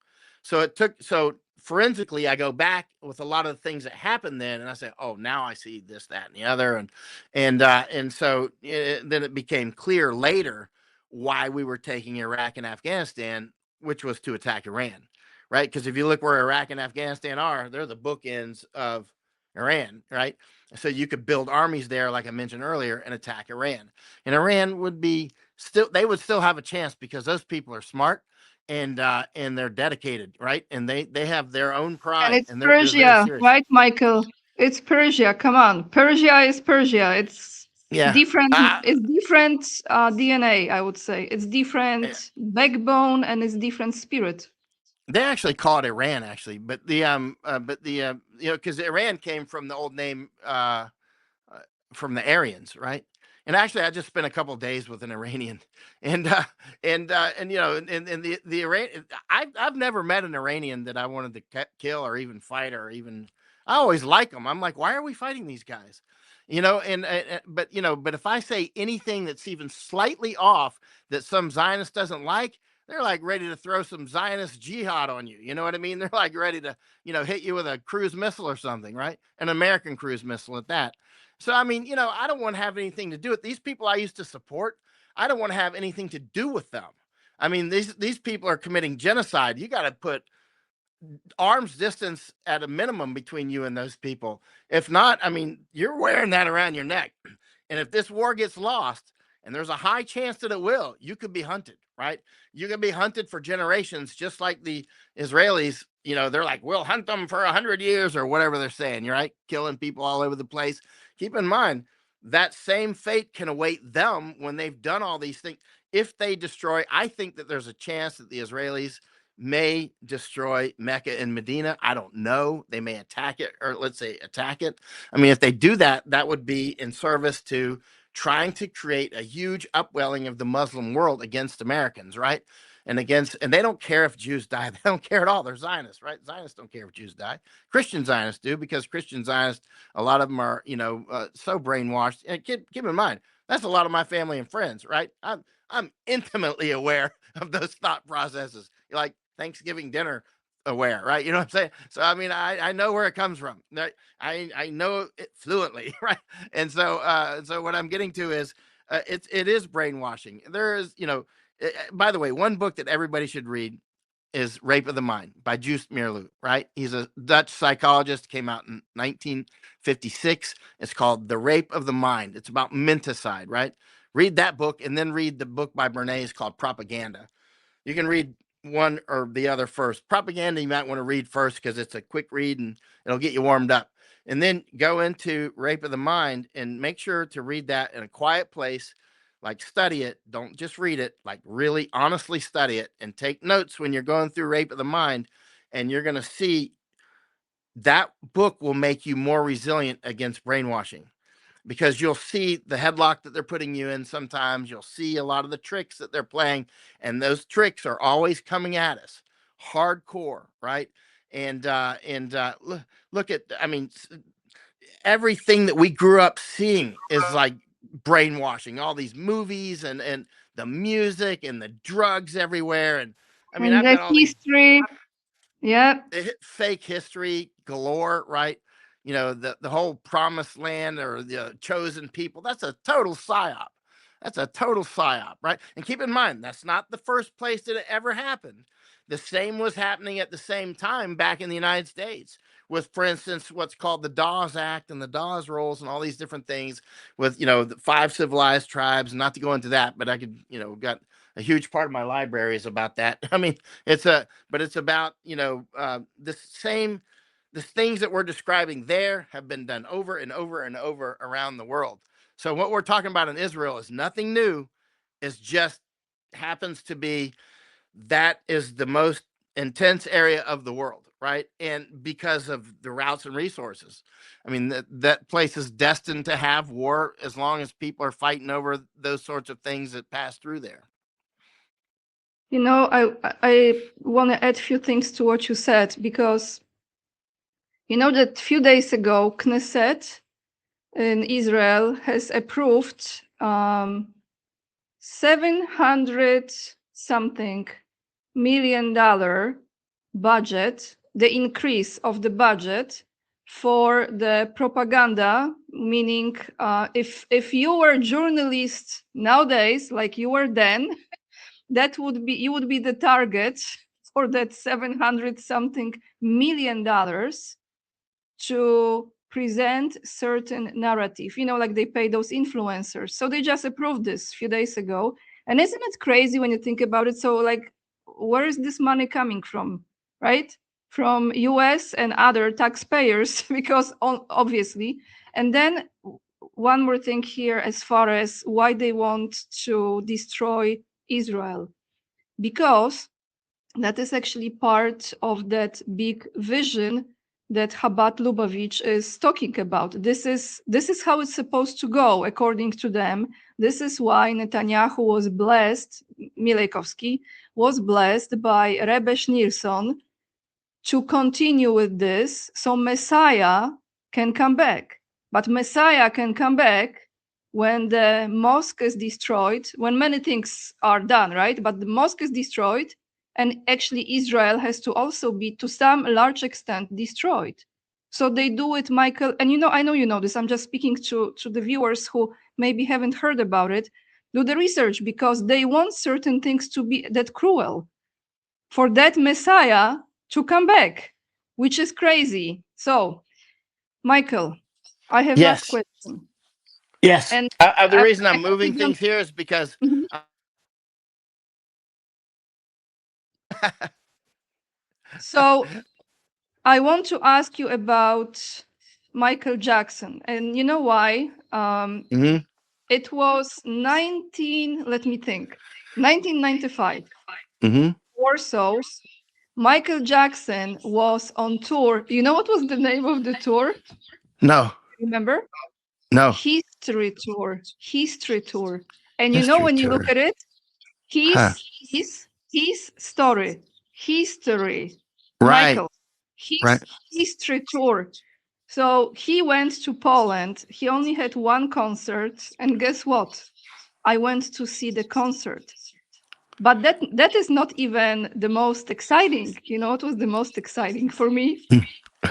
So forensically, I go back with a lot of the things that happened then, and I say, oh, now I see this, that, and the other, and so then it became clear later why we were taking Iraq and Afghanistan, which was to attack Iran, right? Because if you look where Iraq and Afghanistan are, they're the bookends of Iran, right? So you could build armies there, like I mentioned earlier, and attack Iran, and Iran would be still, they would still have a chance because those people are smart and they're dedicated, right? And they have their own And pride, it's and they're very Persia, serious. right, Michael? It's Persia. Come on, Persia is Persia. It's Yeah. different. It's different DNA, I would say. It's different backbone and it's different spirit. They actually call it Iran, actually, but the you know, because Iran came from the old name uh, from the Aryans, right? And actually, I just spent a couple of days with an Iranian, and and you know, and the Iran, I've never met an Iranian that I wanted to kill or even fight or even. I always like them. I'm like, why are we fighting these guys? You know, but you know, but if I say anything that's even slightly off that some Zionist doesn't like, they're like ready to throw some Zionist jihad on you. You know what I mean? They're like ready to, you know, hit you with a cruise missile or something, right? An American cruise missile at that. So I mean, you know, I don't want to have anything to do with these people I used to support. I don't want to have anything to do with them. I mean, these people are committing genocide. You got to put arm's distance at a minimum between you and those people. If not, I mean, you're wearing that around your neck. And if this war gets lost, and there's a high chance that it will, you could be hunted, right? You can be hunted for generations, just like the Israelis. You know, they're like, we'll hunt them for 100 years or whatever they're saying, right? Killing people all over the place. Keep in mind that same fate can await them when they've done all these things. If they destroy, I think that there's a chance that the Israelis may destroy Mecca and Medina. I don't know. They may attack it, or let's say attack it. I mean, if they do that, that would be in service to trying to create a huge upwelling of the Muslim world against Americans, right? And they don't care if Jews die. They don't care at all. They're Zionists, right? Zionists don't care if Jews die. Christian Zionists do, because Christian Zionists, a lot of them are, you know, so brainwashed. And keep in mind, that's a lot of my family and friends, right? I'm intimately aware of those thought processes. Like Thanksgiving dinner aware, right? You know what I'm saying? So I mean, I know where it comes from. I know it fluently, right? And so what I'm getting to is it is brainwashing. There is, you know, by the way, one book that everybody should read is Rape of the Mind by Joost Meerloo, right? He's a Dutch psychologist, came out in 1956. It's called The Rape of the Mind. It's about menticide, right? Read that book and then read the book by Bernays called Propaganda. You can read one or the other first. Propaganda you might want to read first because it's a quick read and it'll get you warmed up. And then go into Rape of the Mind and make sure to read that in a quiet place. Like study it. Don't just read it. Like really honestly study it and take notes when you're going through Rape of the Mind. And you're going to see that book will make you more resilient against brainwashing, because you'll see the headlock that they're putting you in. Sometimes you'll see a lot of the tricks that they're playing, and those tricks are always coming at us hardcore, right? Look at, I mean, everything that we grew up seeing is like brainwashing. All these movies and the music and the drugs everywhere, and I mean, And I've the got all these history. Yeah. fake history galore, right? You know, the whole promised land or the chosen people, that's a total psyop. That's a total psyop, right? And keep in mind, that's not the first place that it ever happened. The same was happening at the same time back in the United States with, for instance, what's called the Dawes Act and the Dawes Rolls and all these different things with, you know, the 5 civilized tribes. Not to go into that, but I could, you know, got a huge part of my library is about that. I mean, but it's about, you know, the things that we're describing there have been done over and over and over around the world. So what we're talking about in Israel is nothing new. It's just happens to be that is the most intense area of the world, right? And because of the routes and resources, I mean, that place is destined to have war as long as people are fighting over those sorts of things that pass through there. You know, I want to add a few things to what you said, because you know that few days ago, Knesset in Israel has approved 700 something $1 million budget the increase of the budget for the propaganda, meaning if you were a journalist nowadays, like you were then, you would be the target for that 700 something million dollars to present certain narrative, like they pay those influencers. So they just approved this a few days ago. And isn't it crazy when you think about it? So like, where is this money coming from, right? From US and other taxpayers, because obviously. And then one more thing here, as far as why they want to destroy Israel, because that is actually part of that big vision that Chabad Lubavitch is talking about. This is how it's supposed to go, according to them. This is why Netanyahu was blessed, Milejkowski was blessed by Rebbe Schneerson to continue with this, so Messiah can come back. But Messiah can come back when the mosque is destroyed, when many things are done, right? But the mosque is destroyed, and actually Israel has to also be, to some large extent, destroyed. So they do it, Michael, and I know you know this, I'm just speaking to the viewers who maybe haven't heard about it. Do the research, because they want certain things to be that cruel, for that Messiah to come back, which is crazy. So, Michael, I have last Yes. question. Yes. And The I reason I'm actually moving don't. things here is because Mhm. So I want to ask you about Michael Jackson, and you know why? Mhm. It was 1995, Mhm. Warsaw. Michael Jackson was on tour. You know what was the name of the tour? No. Remember? No. History tour. History tour. And History when you tour. look at it, Huh. his story, history, Right. Michael, his Right. history tour. So he went to Poland. He only had one concert, and guess what? I went to see the concert. But that is not even the most exciting. You know what was the most exciting for me?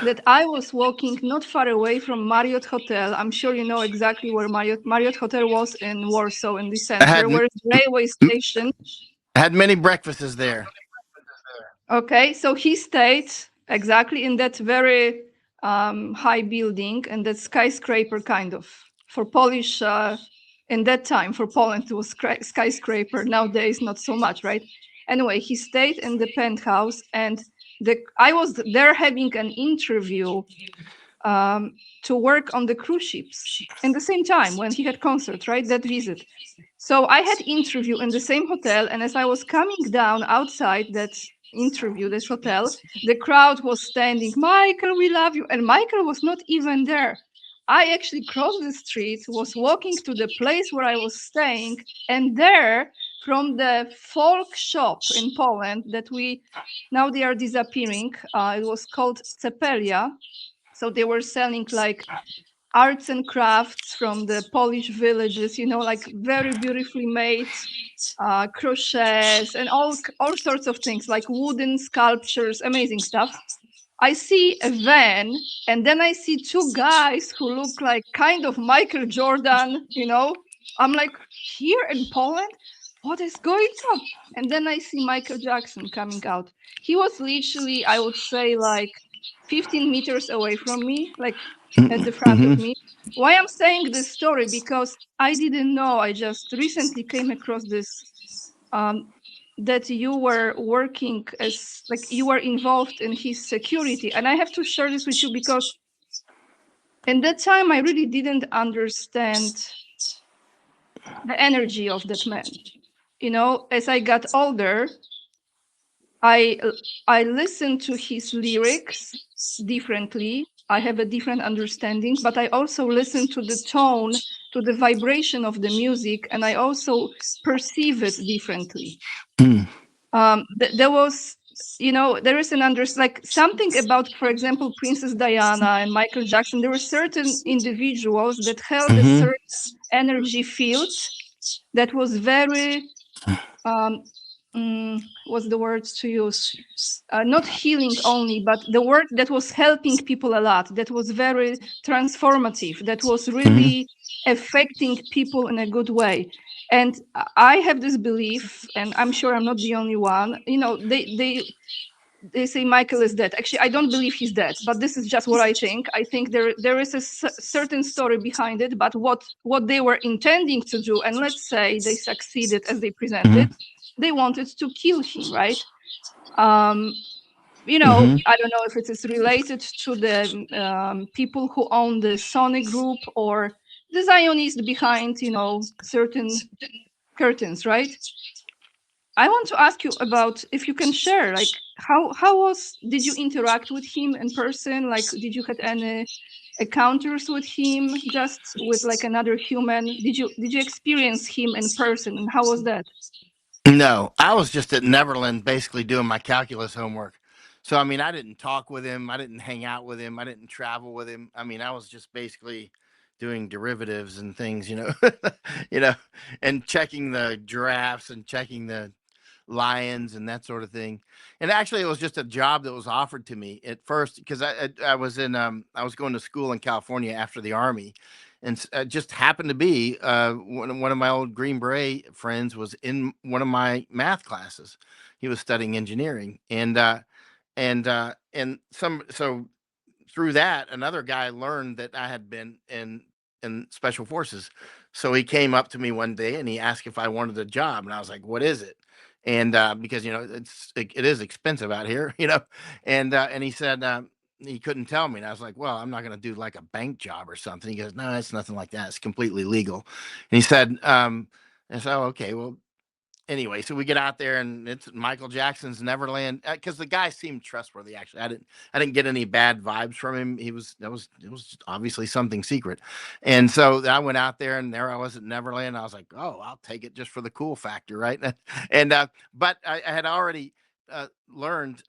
That I was walking not far away from Marriott Hotel. I'm sure you know exactly where Marriott Hotel was in Warsaw, in the I had center, where the railway station. had many breakfasts there. Okay, so he stayed exactly in that very high building, and that skyscraper kind of. For Polish, in that time, for Poland, it was skyscraper. Nowadays, not so much, right? Anyway, he stayed in the penthouse, and I was there having an interview to work on the cruise ships in the same time when he had concert, right? That visit. So I had interview in the same hotel, and as I was coming down outside that interview, this hotel, the crowd was standing, Michael, we love you. And Michael was not even there. I actually crossed the street, was walking to the place where I was staying, and there, from the folk shop in Poland that now they are disappearing, it was called Cepelia. So they were selling like arts and crafts from the Polish villages, like very beautifully made crochets and all sorts of things, like wooden sculptures, amazing stuff. I see a van, and then I see two guys who look like kind of Michael Jordan, I'm like, here in Poland? What is going on? And then I see Michael Jackson coming out. He was literally, I would say, like 15 meters away from me, like at the front of Mhm. me. Why I'm saying this story? Because I didn't know. I just recently came across this, that you were working as, like, you were involved in his security. And I have to share this with you because in that time I really didn't understand the energy of that man. As I got older, I listen to his lyrics differently. I have a different understanding, but I also listen to the tone, to the vibration of the music, and I also perceive it differently. Mm. There was, there is like something about, for example, Princess Diana and Michael Jackson. There were certain individuals that held a Mhm. certain energy field that was very what's the word to use? Not healing only, but the work that was helping people a lot, that was very transformative, that was Hmm. really affecting people in a good way. And I have this belief, and I'm sure I'm not the only one. You know, they say Michael is dead. Actually, I don't believe he's dead, but this is just what I think. I think there is a certain story behind it, but what they were intending to do, and let's say they succeeded as they Hmm. presented, they wanted to kill him, right? Um, you know, Hmm. I don't know if it is related to the people who own the Sony group or the Zionists behind, you know, certain curtains, right? I want to ask you about if you can share, like, how was did you interact with him in person? Like, did you had any encounters with him, just with like another human? Did you experience him in person, and how was that? No, I was just at Neverland basically doing my calculus homework. So I mean, I didn't talk with him, I didn't hang out with him, I didn't travel with him. I mean, I was just basically doing derivatives and things, you know, and checking the giraffes and checking the lions and that sort of thing. And actually, it was just a job that was offered to me at first because I was in I was going to school in California after the army, and just happened to be one of my old Green Beret friends was in one of my math classes. He was studying engineering, and some so through that, another guy learned that I had been in special forces. So he came up to me one day and he asked if I wanted a job, and I was like, "What is it?" And because it is expensive out here, and he said he couldn't tell me, and I was like, "Well, I'm not going to do like a bank job or something." He goes, "No, it's nothing like that. It's completely legal." And he said, and so okay, well, anyway, so we get out there and it's Michael Jackson's Neverland because the guy seemed trustworthy. Actually, I didn't get any bad vibes from him. It was obviously something secret, and so I went out there and there I was at Neverland. I was like, oh, I'll take it just for the cool factor, right? And but I had already learned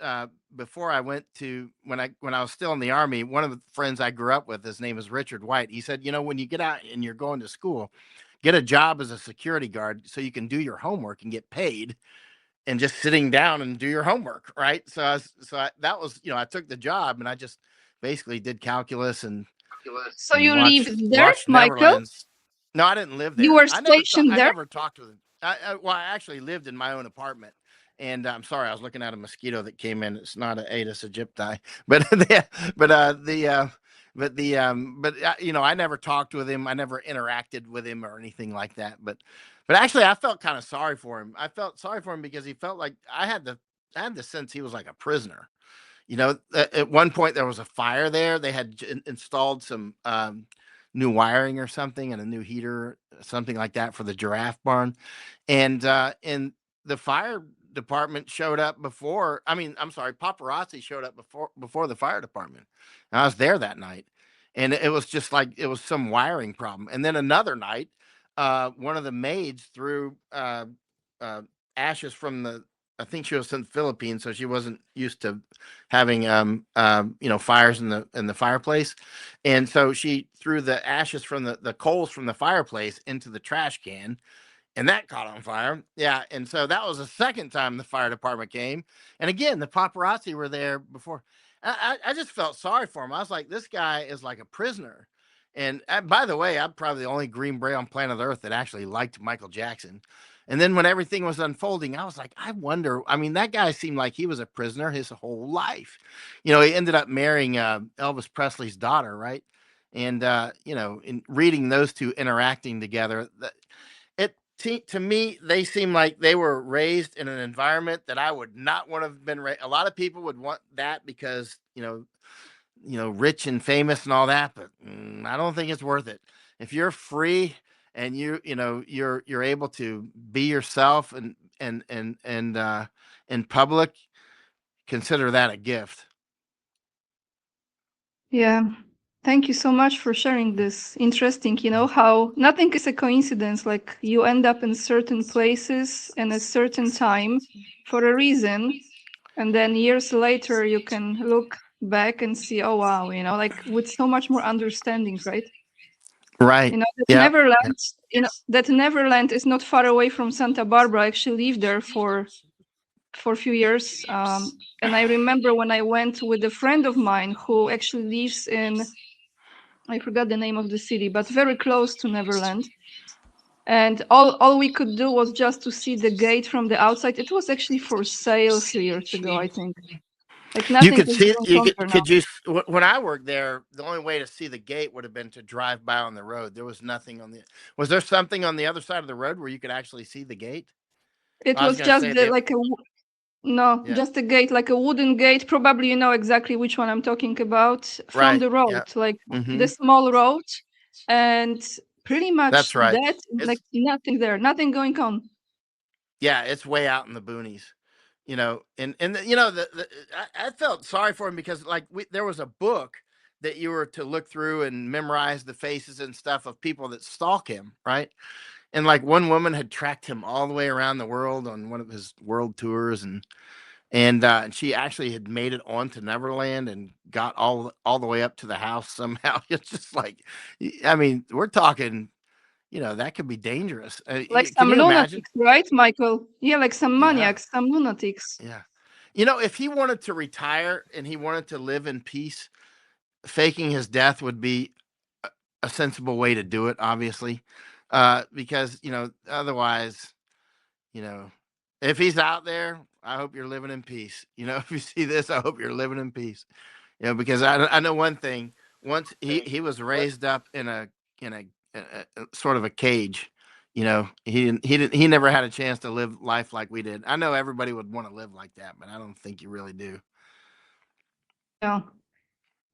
before I went to when I was still in the army. One of the friends I grew up with, his name is Richard White. He said, when you get out and you're going to school, get a job as a security guard so you can do your homework and get paid and just sitting down and do your homework, right? That was, I took the job and I just basically did calculus So and you lived there, watched Michael? Neverlands. No, I didn't live You there. were stationed I there? never talked with him. Well, I actually lived in my own apartment. And I'm sorry, I was looking at a mosquito that came in. It's not a Aedes aegypti, but but I never talked with him. I never interacted with him or anything like that. But actually, I felt kind of sorry for him. I felt sorry for him because he felt like I had the sense he was like a prisoner. At one point there was a fire there. They had installed some new wiring or something and a new heater, something like that for the giraffe barn. And the fire department showed up before. I mean, I'm sorry, paparazzi showed up before the fire department. And I was there that night, and it was just like it was some wiring problem. And then another night, one of the maids threw uh, ashes from the. I think she was in the Philippines, so she wasn't used to having fires in the fireplace, and so she threw the ashes from the coals from the fireplace into the trash can, and that caught on fire. Yeah, and so that was the second time the fire department came, and again the paparazzi were there before. I just felt sorry for him. I was like, this guy is like a prisoner. And by the way, I'm probably the only Green Beret on planet Earth that actually liked Michael Jackson. And then when everything was unfolding, I was like, I wonder. I mean, that guy seemed like he was a prisoner his whole life. He ended up marrying Elvis Presley's daughter, right? And in reading those two interacting together, to me, they seem like they were raised in an environment that I would not want to have been raised. A lot of people would want that because rich and famous and all that, but I don't think it's worth it. If you're free and you're able to be yourself and in public, consider that a gift. Yeah. Thank you so much for sharing this. Interesting, how nothing is a coincidence. Like you end up in certain places in a certain time for a reason. And then years later, you can look back and see, oh, wow, like with so much more understanding, right? Right. That Yeah. Neverland, that Neverland is not far away from Santa Barbara. I actually lived there for for a few years. And I remember when I went with a friend of mine who actually lives in, I forgot the name of the city, but very close to Neverland. And all we could do was just to see the gate from the outside. It was actually for sale a few years ago, I think. Like You nothing could is see going you on there now. could you when I worked there, the only way to see the gate would have been to drive by on the road. There was nothing on the Was there something on the other side of the road where you could actually see the gate? It I was was going to just say the, they like a no, Yeah. just a gate, like a wooden gate. Probably you know exactly which one I'm talking about from Right. the road, Yeah. like the Mhm. small road, and pretty much That's right. that, It's like nothing there, nothing going on. Yeah, it's way out in the boonies, I felt sorry for him because there was a book that you were to look through and memorize the faces and stuff of people that stalk him, right? And like one woman had tracked him all the way around the world on one of his world tours, and she actually had made it onto Neverland and got all the way up to the house somehow. It's just like, I mean, we're talking, that could be dangerous. Like Can some you imagine? lunatics, right, Michael? Yeah, like some Yeah. maniacs, some lunatics. Yeah. If he wanted to retire and he wanted to live in peace, faking his death would be a sensible way to do it, obviously. Because, otherwise, you know, if he's out there, I hope you're living in peace. If you see this, I hope you're living in peace. Because I know one thing. Once he was raised up in a sort of a cage. He never had a chance to live life like we did. I know everybody would want to live like that, but I don't think you really do. Yeah,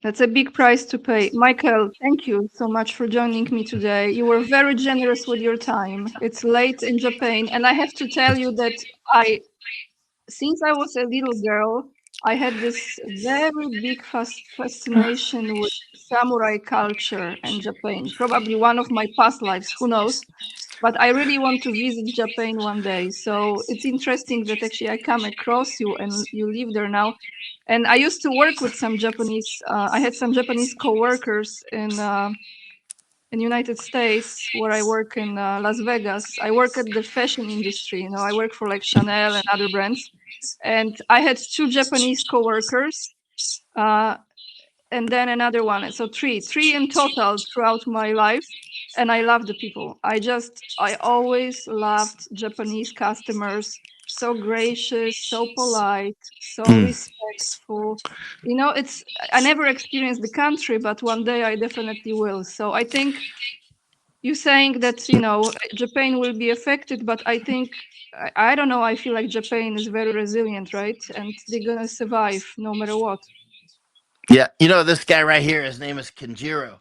that's a big price to pay. Michael, thank you so much for joining me today. You were very generous with your time. It's late in Japan, and I have to tell you that I since I was a little girl, I had this very big fascination with samurai culture and Japan. Probably one of my past lives, who knows? But I really want to visit Japan one day. So it's interesting that actually I come across you and you live there now. And I used to work with some Japanese. I had some Japanese coworkers in United States where I work in Las Vegas. I work at the fashion industry. I work for like Chanel and other brands, and I had two Japanese coworkers, uh, and then another one. So three in total throughout my life. And I love the people. I always loved Japanese customers. So gracious, so polite, so Mm. respectful. I never experienced the country, but one day I definitely will. So I think you saying that Japan will be affected, but I think I don't know. I feel like Japan is very resilient, right? And they're gonna survive no matter what. Yeah, this guy right here. His name is Kenjiro.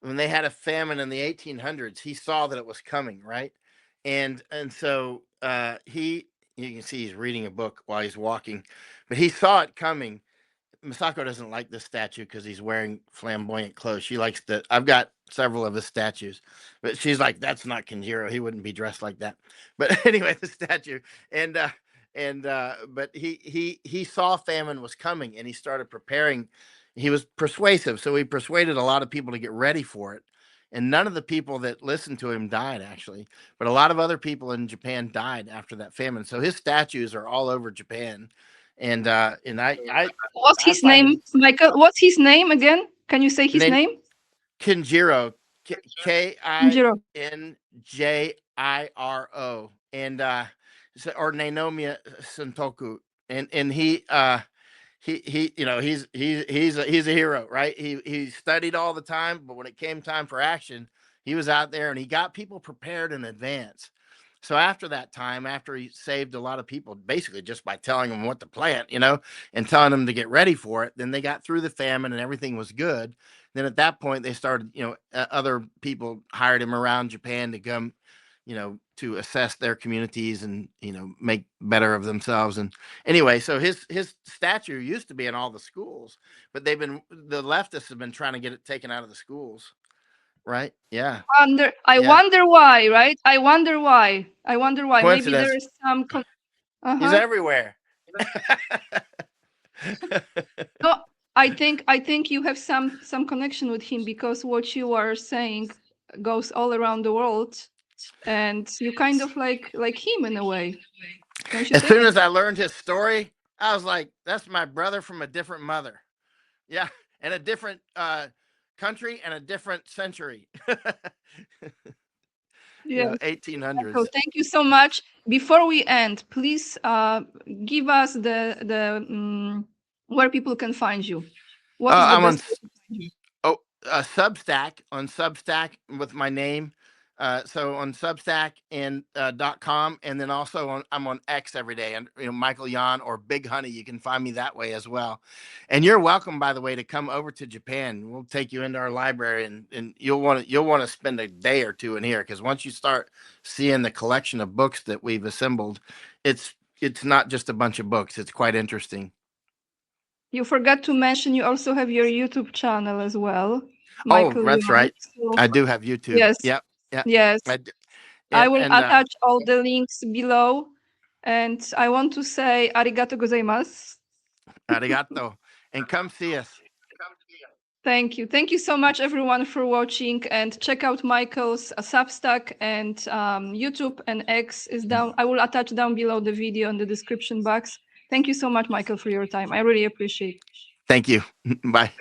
When they had a famine in the 1800s, he saw that it was coming, right? And so he, you can see he's reading a book while he's walking, but he saw it coming. Misako doesn't like this statue because he's wearing flamboyant clothes. She likes the. I've got several of his statues, but she's like, "That's not Kenjiro. He wouldn't be dressed like that." But anyway, the statue, but he saw famine was coming, and he started preparing. He was persuasive, so he persuaded a lot of people to get ready for it. And none of the people that listened to him died, actually, but a lot of other people in Japan died after that famine. So his statues are all over Japan, and What's I his find name, him Michael? What's his name again? Can you say his named name? Kinjiro, Kinjiro. Kinjiro, or Nanomiya Sentoku, and he he's a hero, right? He studied all the time, but when it came time for action, he was out there and he got people prepared in advance. So after that time, after he saved a lot of people basically just by telling them what to plant, and telling them to get ready for it, then they got through the famine and everything was good. Then at that point they started, other people hired him around Japan to come, to assess their communities and, make better of themselves. And anyway, so his statue used to be in all the schools, but the leftists have been trying to get it taken out of the schools. Right? Yeah. I Yeah. wonder why, right? I wonder why. Maybe there Coincidence. is some. Uh He's huh. everywhere. No, I think you have some connection with him because what you are saying goes all around the world, and you kind of like him in a way. Don't you As think? soon as I learned his story, I was like, "That's my brother from a different mother." Yeah, and a different country and a different century. Yes. Michael, 1800s. thank you so much. Before we end, please give us the where people can find you. What is the I'm on best way to find you? Substack, on Substack with my name. So on Substack and .com, and then also I'm on X every day, and Michael Yon or Big Honey. You can find me that way as well. And you're welcome, by the way, to come over to Japan. We'll take you into our library, and you'll want to spend a day or two in here, because once you start seeing the collection of books that we've assembled, it's not just a bunch of books. It's quite interesting. You forgot to mention you also have your YouTube channel as well, Oh, Michael that's Young. right. So I do have YouTube. yes, Yep. Yep. yes. I d- I and will and attach all the links below. And I want to say arigato gozaimasu. arigato, and come see us. Thank you. Thank you so much, everyone, for watching. And check out Michael's Substack and YouTube, and X is down. I will attach down below the video in the description box. Thank you so much, Michael, for your time. I really appreciate it. Thank you. Bye.